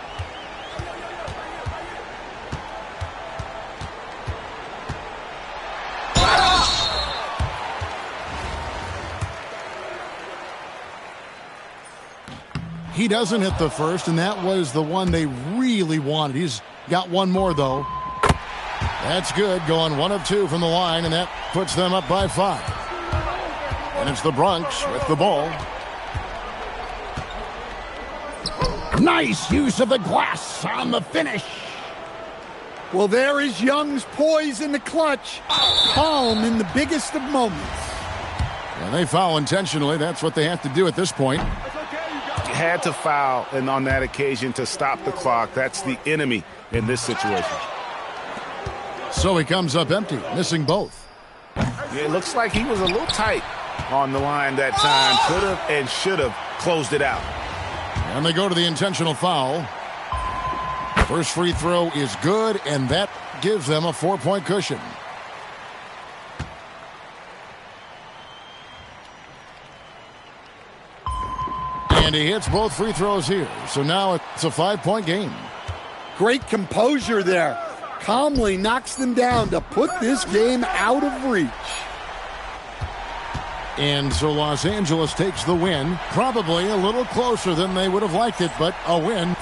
He doesn't hit the first, and that was the one they really wanted. He's got one more, though. That's good, going 1 of 2 from the line, and that puts them up by 5. And it's the Bronx with the ball. Nice use of the glass on the finish. Well, there is Young's poise in the clutch, calm in the biggest of moments. And they foul intentionally. That's what they have to do at this point. Had to foul, and on that occasion to stop the clock. That's the enemy in this situation. So he comes up empty, missing both. Yeah, it looks like he was a little tight on the line that time. Could have and should have closed it out. And they go to the intentional foul. First free throw is good, and that gives them a 4-point cushion. And he hits both free throws here. So now it's a 5-point game. Great composure there. Calmly knocks them down to put this game out of reach. And so Los Angeles takes the win. Probably a little closer than they would have liked it, but a win.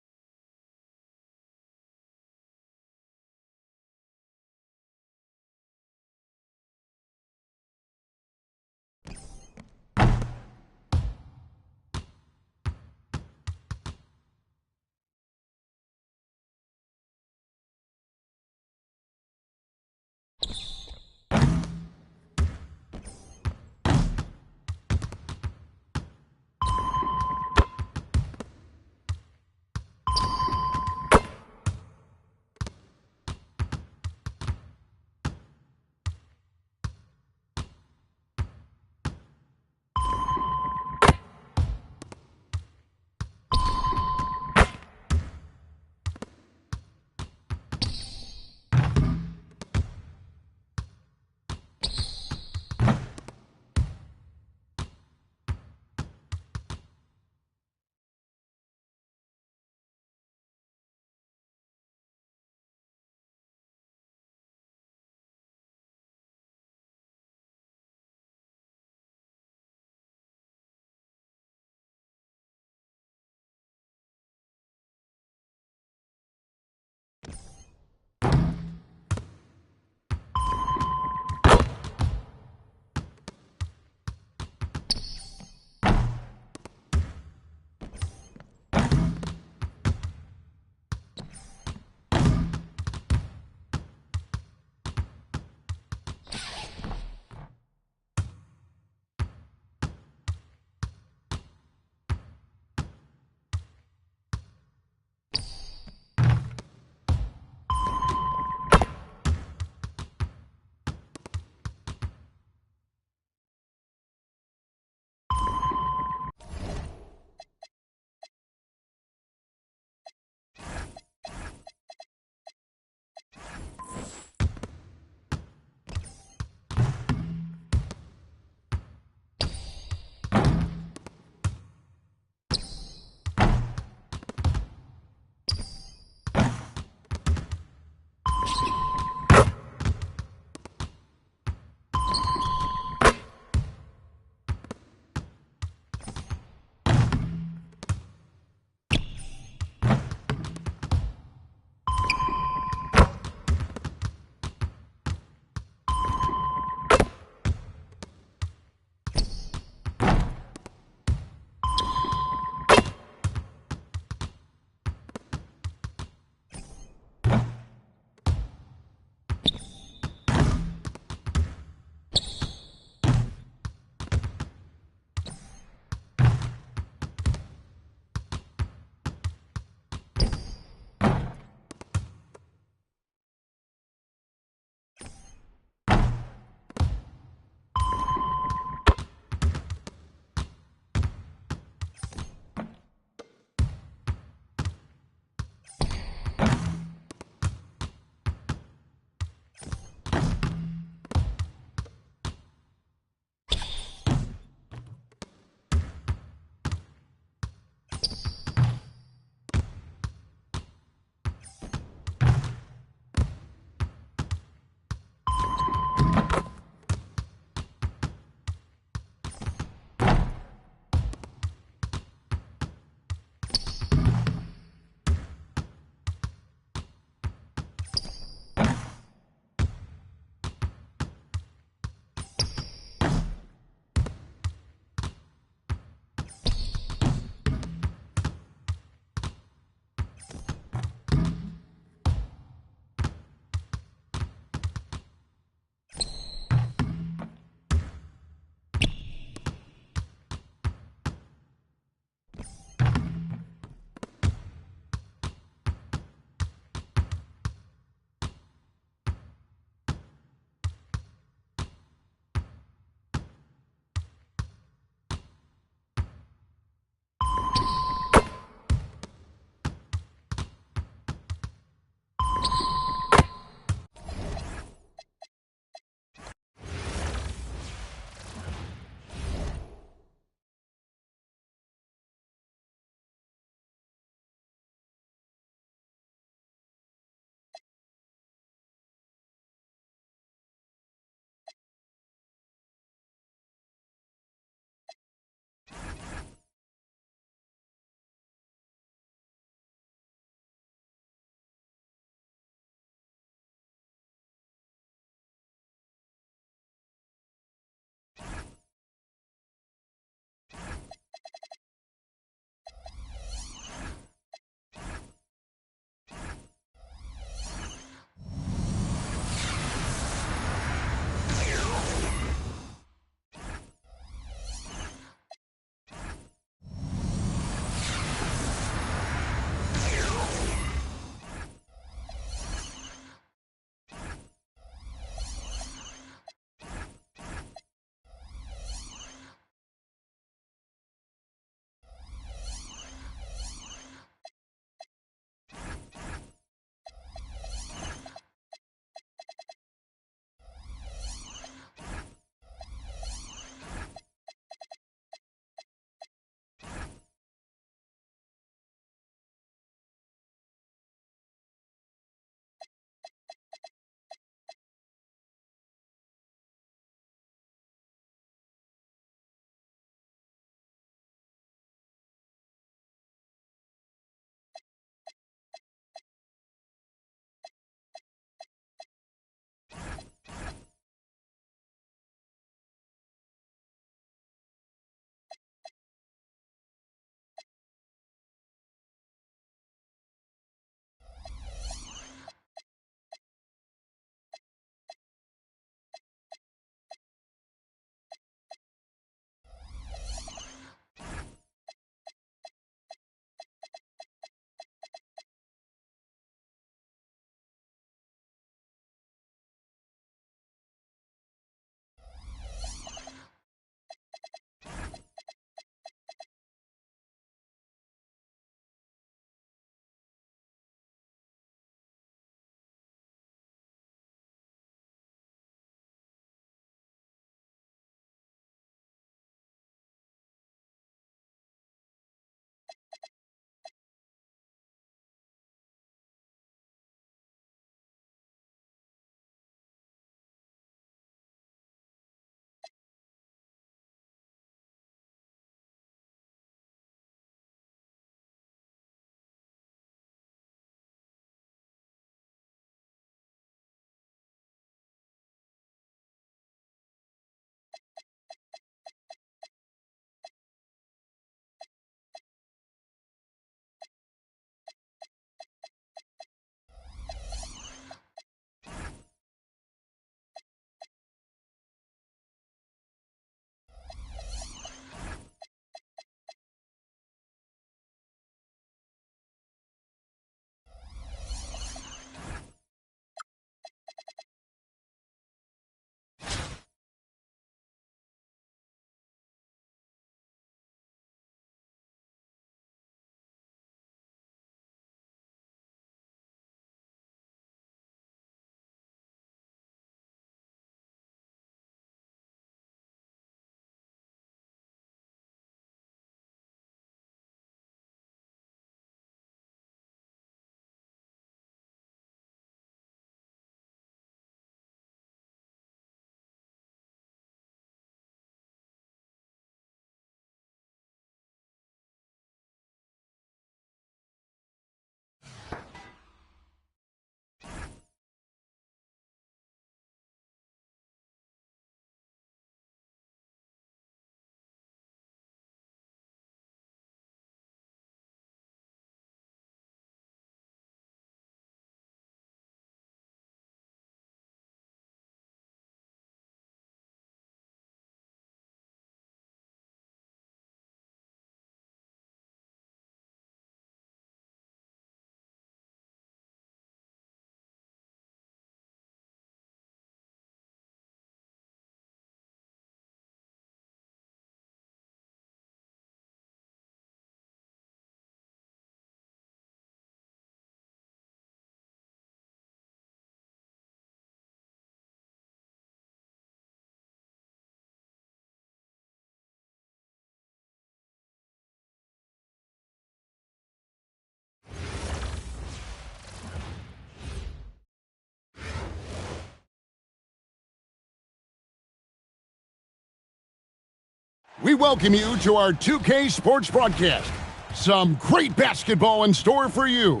We welcome you to our 2K Sports broadcast. Some great basketball in store for you.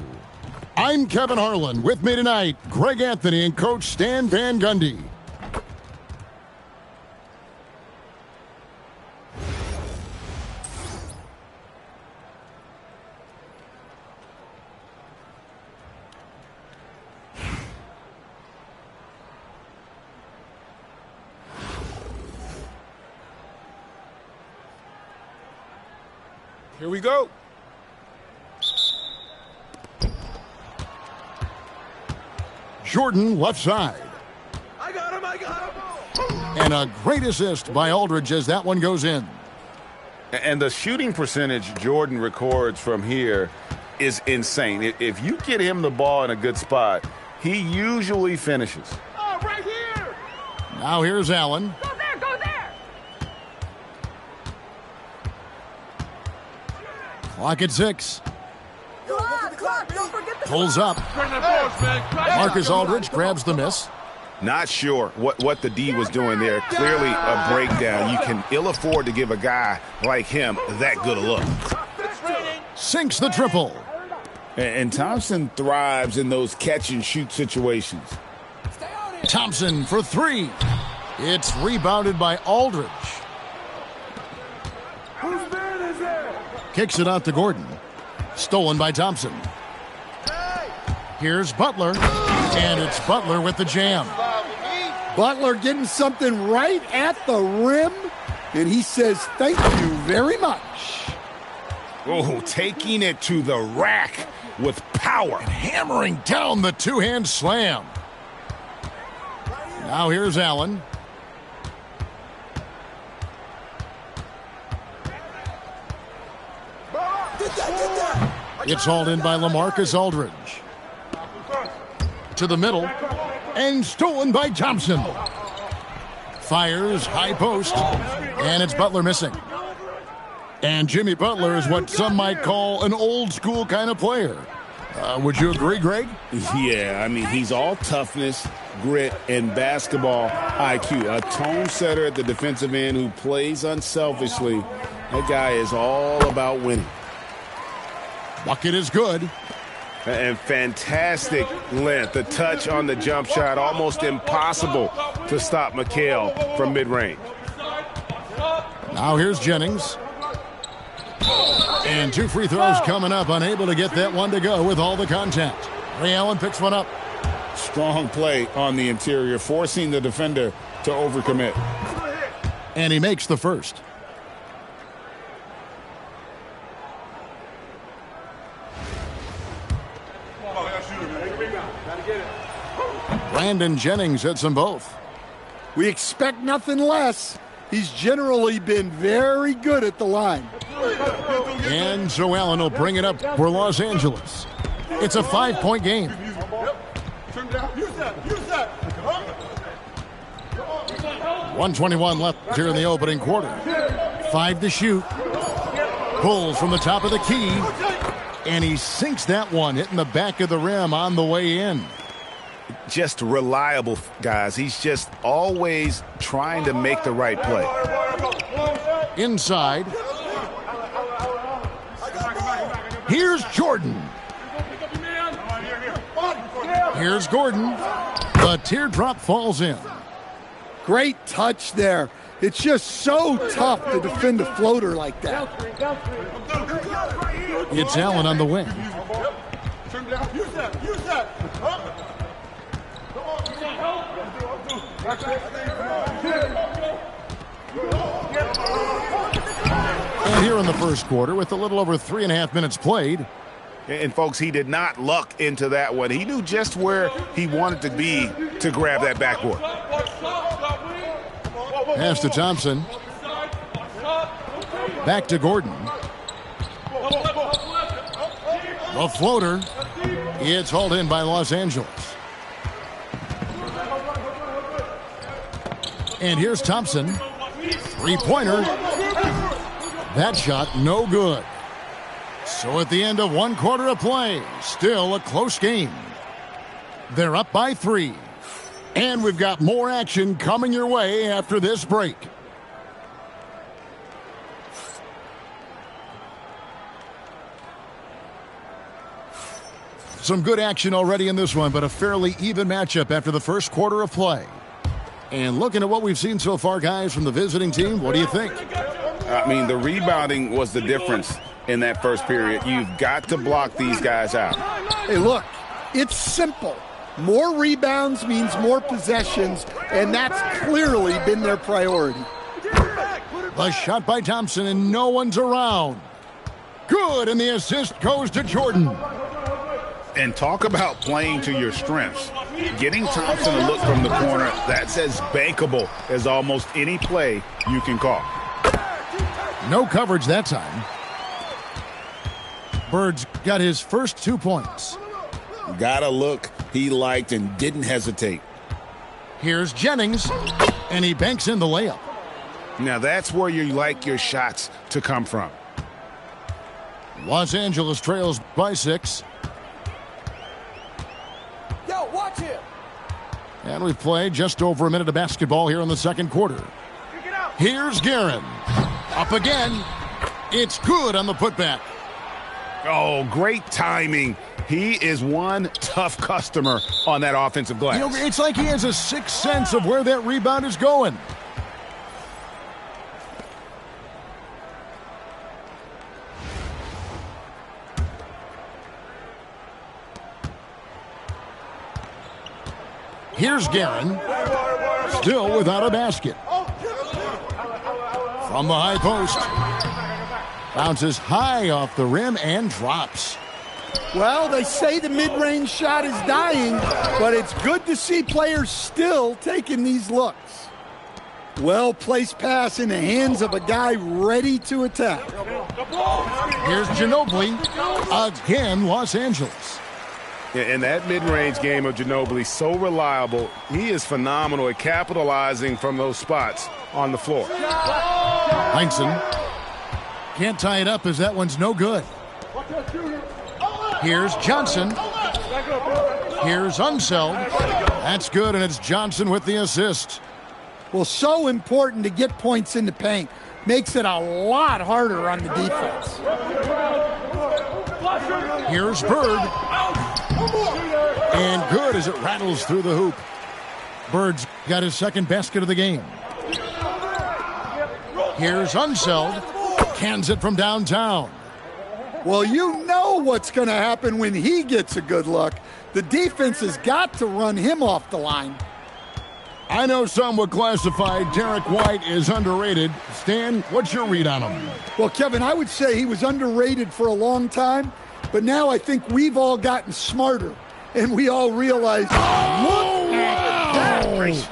I'm Kevin Harlan. With me tonight, Greg Anthony and Coach Stan Van Gundy. Here we go. Jordan left side. I got him. And a great assist by Aldridge as that one goes in. And the shooting percentage Jordan records from here is insane. If you get him the ball in a good spot, he usually finishes. Oh, right here. Now here's Allen. Go there, go there. Clock at 6. Clock, don't forget the Pulls up. Marcus Aldridge grabs the miss. Not sure what the D was doing there. Clearly a breakdown. You can ill afford to give a guy like him that good a look. Sinks the triple. And Thompson thrives in those catch-and-shoot situations. Thompson for 3. It's rebounded by Aldridge. Whose man is there? Kicks it out to Gordon. Stolen by Thompson. Here's Butler. And it's Butler with the jam. Butler getting something right at the rim, and he says thank you very much. Oh, taking it to the rack with power. Hammering down the two-hand slam. Now here's Allen. It's hauled in by LaMarcus Aldridge. To the middle. And stolen by Thompson. Fires, high post. And it's Butler missing. And Jimmy Butler is what some might call an old-school kind of player. Would you agree, Greg? Yeah, I mean, he's all toughness, grit, and basketball IQ. A tone setter at the defensive end who plays unselfishly. That guy is all about winning. Bucket is good. And fantastic length. The touch on the jump shot, almost impossible to stop McHale from mid-range. Now here's Jennings. And 2 free throws coming up, unable to get that one to go with all the contact. Ray Allen picks one up. Strong play on the interior, forcing the defender to overcommit. And he makes the first. Brandon Jennings hits them both. We expect nothing less. He's generally been very good at the line. And so Allen will bring it up for Los Angeles. It's a 5-point game. 1:21 left here in the opening quarter. 5 to shoot. Pulls from the top of the key. And he sinks that one, hitting the back of the rim on the way in. Just reliable, guys. He's just always trying to make the right play. Inside. Here's Jordan. Here's Gordon. The teardrop falls in. Great touch there. It's just so tough to defend a floater like that. It's Allen on the wing. And here in the first quarter, with a little over 3.5 minutes played. And folks, he did not luck into that one. He knew just where he wanted to be to grab that backboard. Pass to Thompson. Back to Gordon. A floater. It's hauled in by Los Angeles. And here's Thompson. 3-pointer. That shot no good. So at the end of 1 quarter of play, still a close game. They're up by 3. And we've got more action coming your way after this break. Some good action already in this one, but a fairly even matchup after the first quarter of play. And looking at what we've seen so far, guys, from the visiting team, what do you think? I mean, the rebounding was the difference in that first period. You've got to block these guys out. Hey, look, it's simple. More rebounds means more possessions, and that's clearly been their priority. The shot by Thompson, and no one's around. Good, and the assist goes to Jordan. And talk about playing to your strengths. Getting Thompson to look from the corner, that's as bankable as almost any play you can call. No coverage that time. Bird's got his first 2 points. Got a look he liked and didn't hesitate. Here's Jennings, and he banks in the layup. Now that's where you like your shots to come from. Los Angeles trails by 6. Yo, watch him. And we've played just over a minute of basketball here in the second quarter. Here's Guerin. Up again. It's good on the putback. Oh, great timing. He is one tough customer on that offensive glass. You know, it's like he has a sixth sense of where that rebound is going. Here's Guerin, still without a basket. From the high post. Bounces high off the rim and drops. Well, they say the mid-range shot is dying, but it's good to see players still taking these looks. Well-placed pass in the hands of a guy ready to attack. Here's Ginobili. Again, Los Angeles. In that mid-range game of Ginobili, so reliable. He is phenomenal at capitalizing from those spots on the floor. Heinsohn can't tie it up as that one's no good. Here's Johnson. Here's Unseld. That's good, and it's Johnson with the assist. Well, so important to get points in the paint. Makes it a lot harder on the defense. Here's Bird. And good as it rattles through the hoop. Bird's got his second basket of the game. Here's Unseld. Cans it from downtown. Well, you know what's going to happen when he gets a good look. The defense has got to run him off the line. I know some would classify Derek White as underrated. Stan, what's your read on him? Well, Kevin, I would say he was underrated for a long time, but now I think we've all gotten smarter, and we all realize, look at that.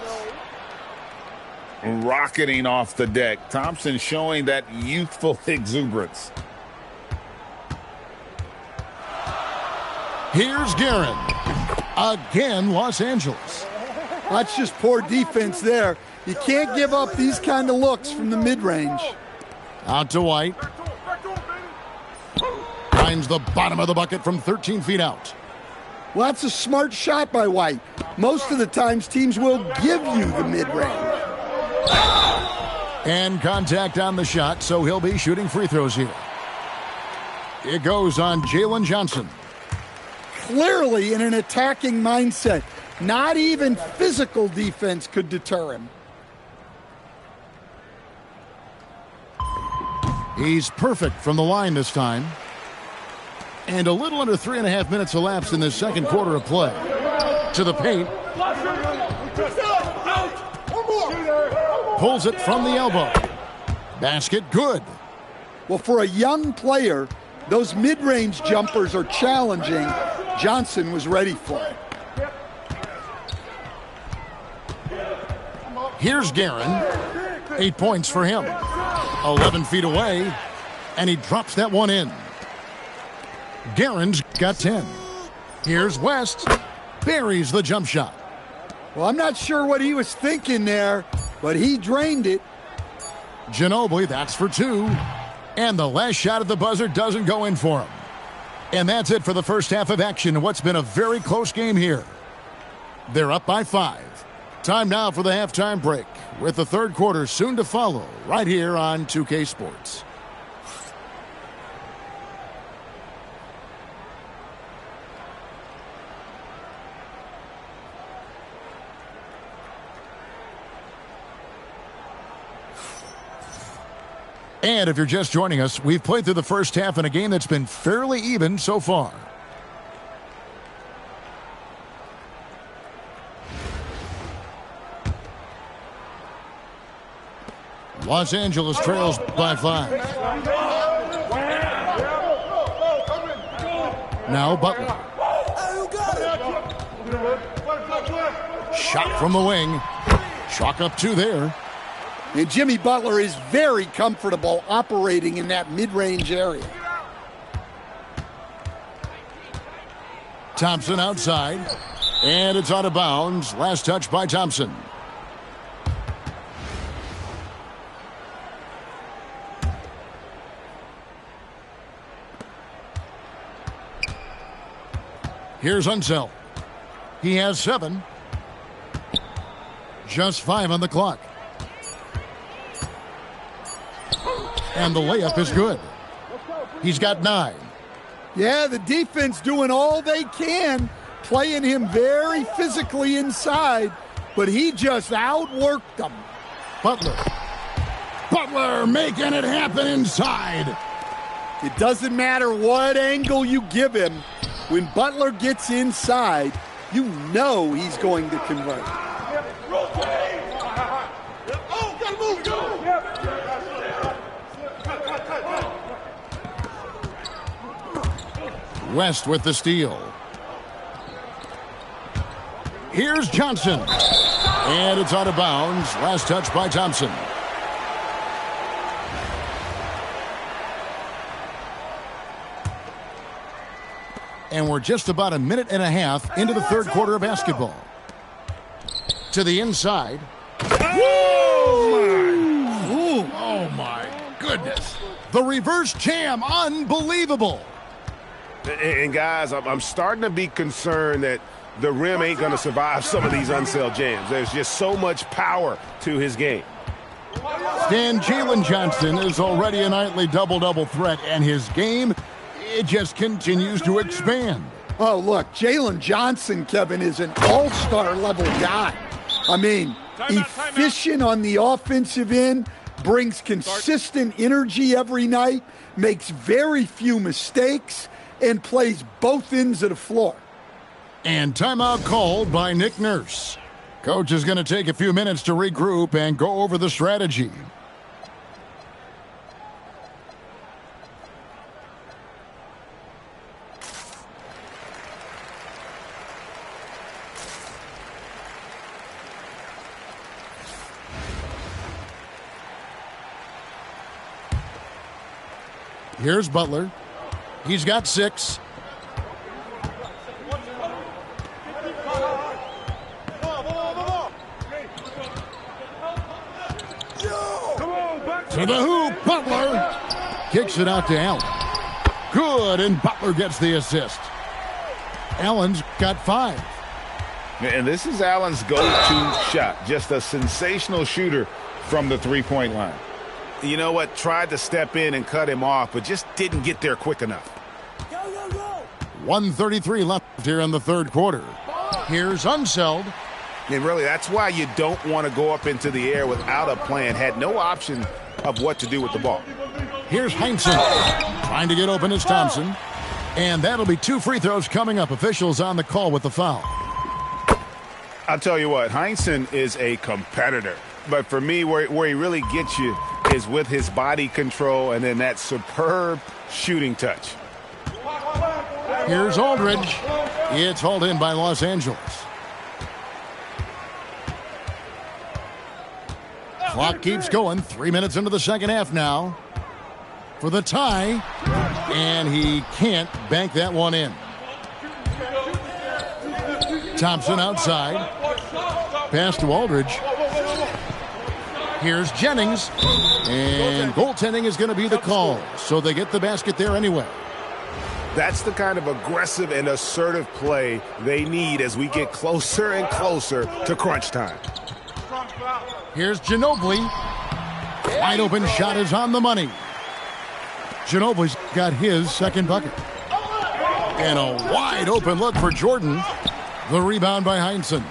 Rocketing off the deck. Thompson showing that youthful exuberance. Here's Guerin. Again, Los Angeles. That's just poor defense there. You can't give up these kind of looks from the mid-range. Out to White. Finds the bottom of the bucket from 13 feet out. Well, that's a smart shot by White. Most of the times, teams will give you the mid-range. And contact on the shot, so he'll be shooting free throws here. It goes on Jalen Johnson. Clearly in an attacking mindset. Not even physical defense could deter him. He's perfect from the line this time. And a little under 3.5 minutes elapsed in this second quarter of play. To the paint. Pulls it from the elbow. Basket good. Well, for a young player, those mid-range jumpers are challenging. Johnson was ready for it. Here's Guerin. 8 points for him. 11 feet away. And he drops that one in. Guerin's got 10. Here's West. Buries the jump shot. Well, I'm not sure what he was thinking there, but he drained it. Ginobili, that's for 2. And the last shot at the buzzer doesn't go in for him. And that's it for the first half of action in what's been a very close game here. They're up by 5. Time now for the halftime break, with the third quarter soon to follow right here on 2K Sports. And if you're just joining us, we've played through the first half in a game that's been fairly even so far. Los Angeles trails by 5. Now Butler. Shot from the wing. Chalk up 2 there. And Jimmy Butler is very comfortable operating in that mid-range area. Thompson outside. And it's out of bounds. Last touch by Thompson. Here's Unseld. He has 7. Just 5 on the clock. And the layup is good. He's got 9. Yeah, the defense doing all they can, playing him very physically inside, but he just outworked them. Butler making it happen inside. It doesn't matter what angle you give him. When Butler gets inside, you know he's going to convert. West with the steal. Here's Johnson. And it's out of bounds. Last touch by Thompson. And we're just about a minute and a half into the third quarter of basketball. To the inside. Oh my goodness. The reverse jam, unbelievable. And guys, I'm starting to be concerned that the rim ain't going to survive some of these Unseld jams. There's just so much power to his game. Stan Jalen Johnson is already a nightly double-double threat, and his game, it just continues to expand. Oh, look, Jalen Johnson, Kevin, is an all-star level guy. I mean, efficient on the offensive end, brings consistent energy every night, makes very few mistakes, and plays both ends of the floor. And timeout called by Nick Nurse. Coach is going to take a few minutes to regroup and go over the strategy. Here's Butler. He's got 6. To the hoop, Butler kicks it out to Allen. Good, and Butler gets the assist. Allen's got 5. And this is Allen's go-to shot. Just a sensational shooter from the three-point line. You know what? Tried to step in and cut him off, but just didn't get there quick enough. 1:33 left here in the third quarter. Here's Unseld. And really, that's why you don't want to go up into the air without a plan. Had no option of what to do with the ball. Here's Heinsohn. Trying to get open is Thompson. And that'll be 2 free throws coming up. Officials on the call with the foul. I'll tell you what, Heinsohn is a competitor. But for me, where he really gets you is with his body control and then that superb shooting touch. Here's Aldridge. It's hauled in by Los Angeles. Clock keeps going. 3 minutes into the second half now. For the tie. And he can't bank that one in. Thompson outside. Pass to Aldridge. Here's Jennings. And goaltending is going to be the call. So they get the basket there anyway. That's the kind of aggressive and assertive play they need as we get closer and closer to crunch time. Here's Ginobili. Wide open shot is on the money. Ginobili's got his second bucket. And a wide open look for Jordan. The rebound by Heinsohn.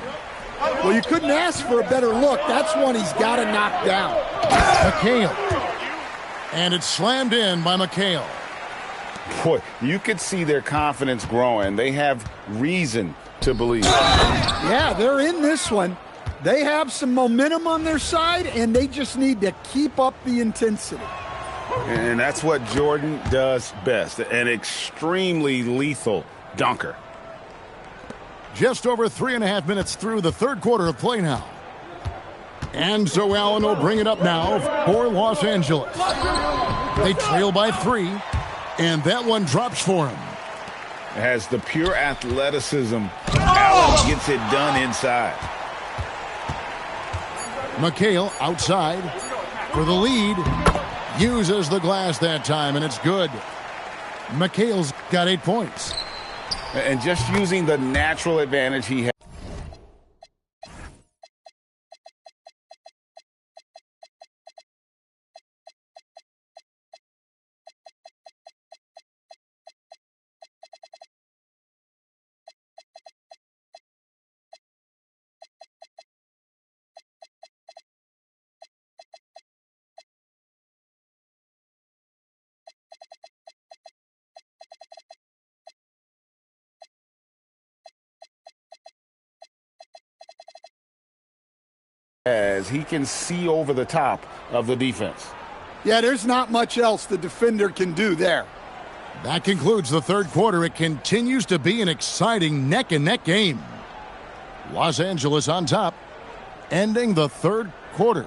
Well, you couldn't ask for a better look. That's one he's got to knock down. McHale. And it's slammed in by McHale. Boy, you could see their confidence growing. They have reason to believe. Yeah, they're in this one. They have some momentum on their side, and they just need to keep up the intensity. And that's what Jordan does best, an extremely lethal dunker. Just over 3.5 minutes through the third quarter of play now. And so Allen will bring it up now for Los Angeles. They trail by 3, and that one drops for him. Has the pure athleticism. Allen gets it done inside. McHale outside for the lead. Uses the glass that time, and it's good. McHale's got 8 points. And just using the natural advantage he has. As he can see over the top of the defense. Yeah, there's not much else the defender can do there. That concludes the third quarter. It continues to be an exciting neck-and-neck game. Los Angeles on top, ending the third quarter.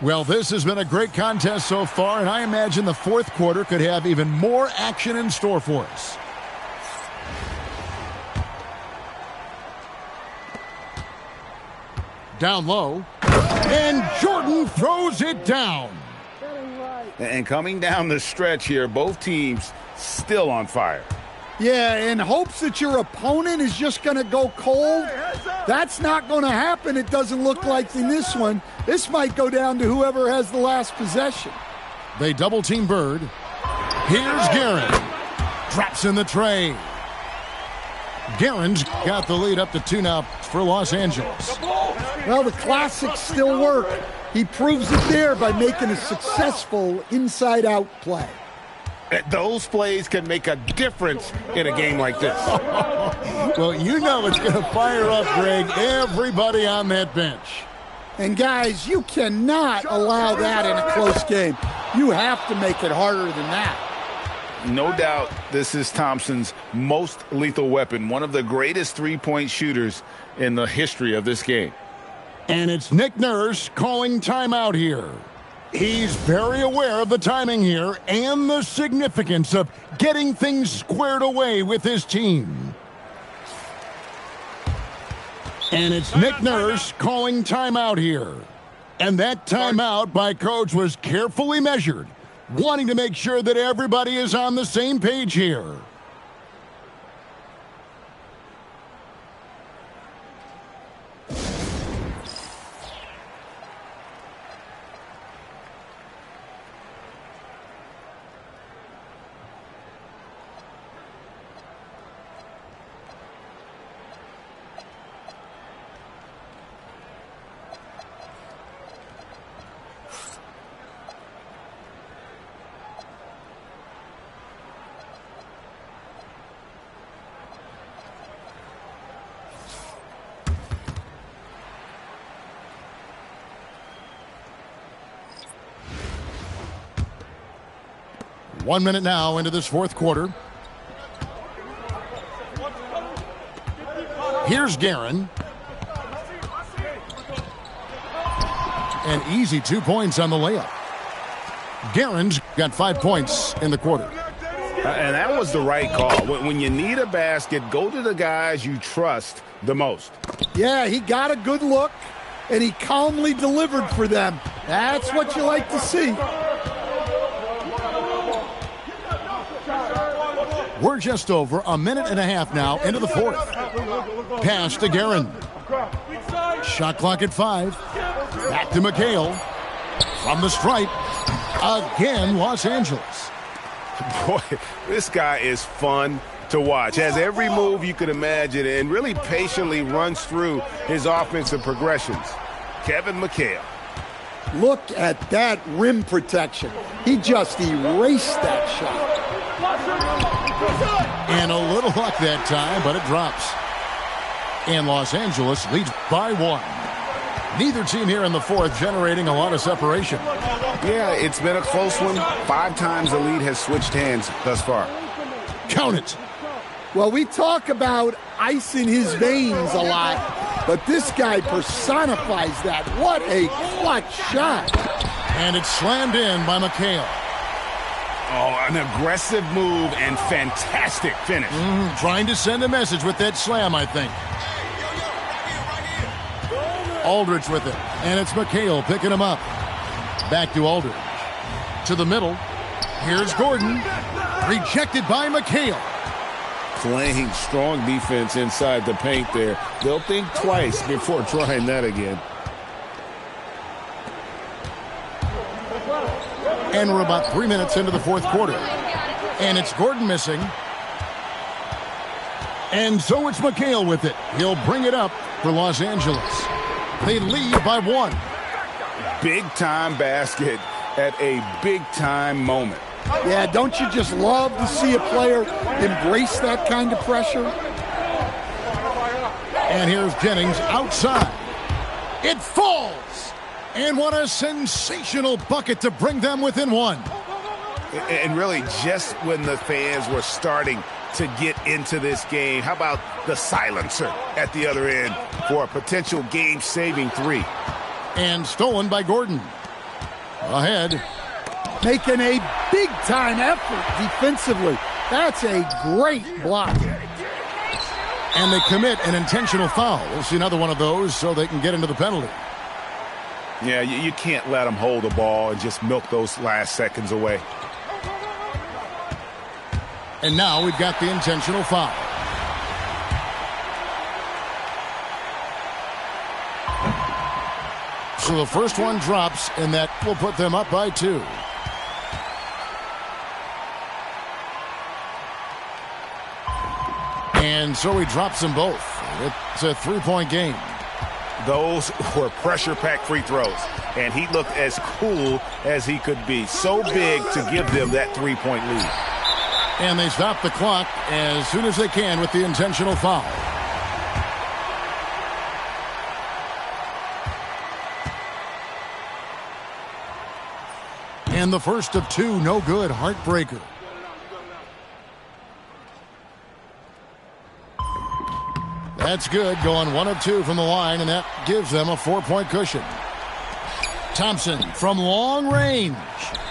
Well, this has been a great contest so far, and I imagine the fourth quarter could have even more action in store for us. Down low, and Jordan throws it down. And coming down the stretch here, both teams still on fire. Yeah, in hopes that your opponent is just going to go cold. That's not going to happen, it doesn't look like in this one. This might go down to whoever has the last possession. They double-team Bird. Here's Guerin. Drops in the tray. Guerin's got the lead up to 2 now for Los Angeles. Well, the classics still work. He proves it there by making a successful inside-out play. Those plays can make a difference in a game like this. Well, you know it's going to fire up, Greg, everybody on that bench. And, guys, you cannot allow that in a close game. You have to make it harder than that. No doubt this is Thompson's most lethal weapon, one of the greatest three-point shooters in the history of this game. And it's Nick Nurse calling timeout here. He's very aware of the timing here and the significance of getting things squared away with his team. And it's Nick Nurse calling timeout here. And that timeout by Coach was carefully measured, wanting to make sure that everybody is on the same page here. One minute now into this fourth quarter. Here's Guerin. An easy 2 points on the layup. Guerin's got 5 points in the quarter. And that was the right call. When you need a basket, go to the guys you trust the most. Yeah, he got a good look, and he calmly delivered for them. That's what you like to see. We're just over a minute and a half now into the fourth. Pass to Guerin. Shot clock at 5. Back to McHale. From the stripe. Again, Los Angeles. Boy, this guy is fun to watch. Has every move you could imagine and really patiently runs through his offensive progressions. Kevin McHale. Look at that rim protection. He just erased that shot. And a little luck that time, but it drops. And Los Angeles leads by 1. Neither team here in the fourth generating a lot of separation. Yeah, it's been a close one. 5 times the lead has switched hands thus far. Count it. Well, we talk about ice in his veins a lot, but this guy personifies that. What a clutch shot. And it's slammed in by McHale. Oh, an aggressive move and fantastic finish. Trying to send a message with that slam, I think. Aldridge with it, and it's McHale picking him up. Back to Aldridge. To the middle. Here's Gordon. Rejected by McHale. Playing strong defense inside the paint there. They'll think twice before trying that again. And we're about 3 minutes into the fourth quarter. And it's Gordon missing. And so it's McHale with it. He'll bring it up for Los Angeles. They lead by 1. Big-time basket at a big-time moment. Yeah, don't you just love to see a player embrace that kind of pressure? And here's Jennings outside. It falls! And what a sensational bucket to bring them within 1. And really, just when the fans were starting to get into this game, how about the silencer at the other end for a potential game-saving 3? And stolen by Gordon. Ahead. Making a big-time effort defensively. That's a great block. And they commit an intentional foul. We'll see another one of those so they can get into the penalty. Yeah, you can't let them hold the ball and just milk those last seconds away. And now we've got the intentional foul. So the first one drops, and that will put them up by 2. And so he drops them both. It's a 3-point game. Those were pressure-packed free throws, and he looked as cool as he could be. So big to give them that 3-point lead. And they stop the clock as soon as they can with the intentional foul. And the first of 2, no good, heartbreaker. That's good, going 1 of 2 from the line, and that gives them a 4-point cushion. Thompson from long range.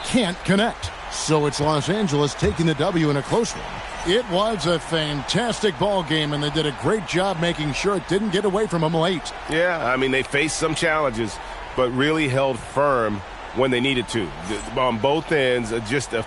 Can't connect. So it's Los Angeles taking the W in a close one. It was a fantastic ball game, and they did a great job making sure it didn't get away from them late. Yeah, I mean, they faced some challenges, but really held firm when they needed to. On both ends, just a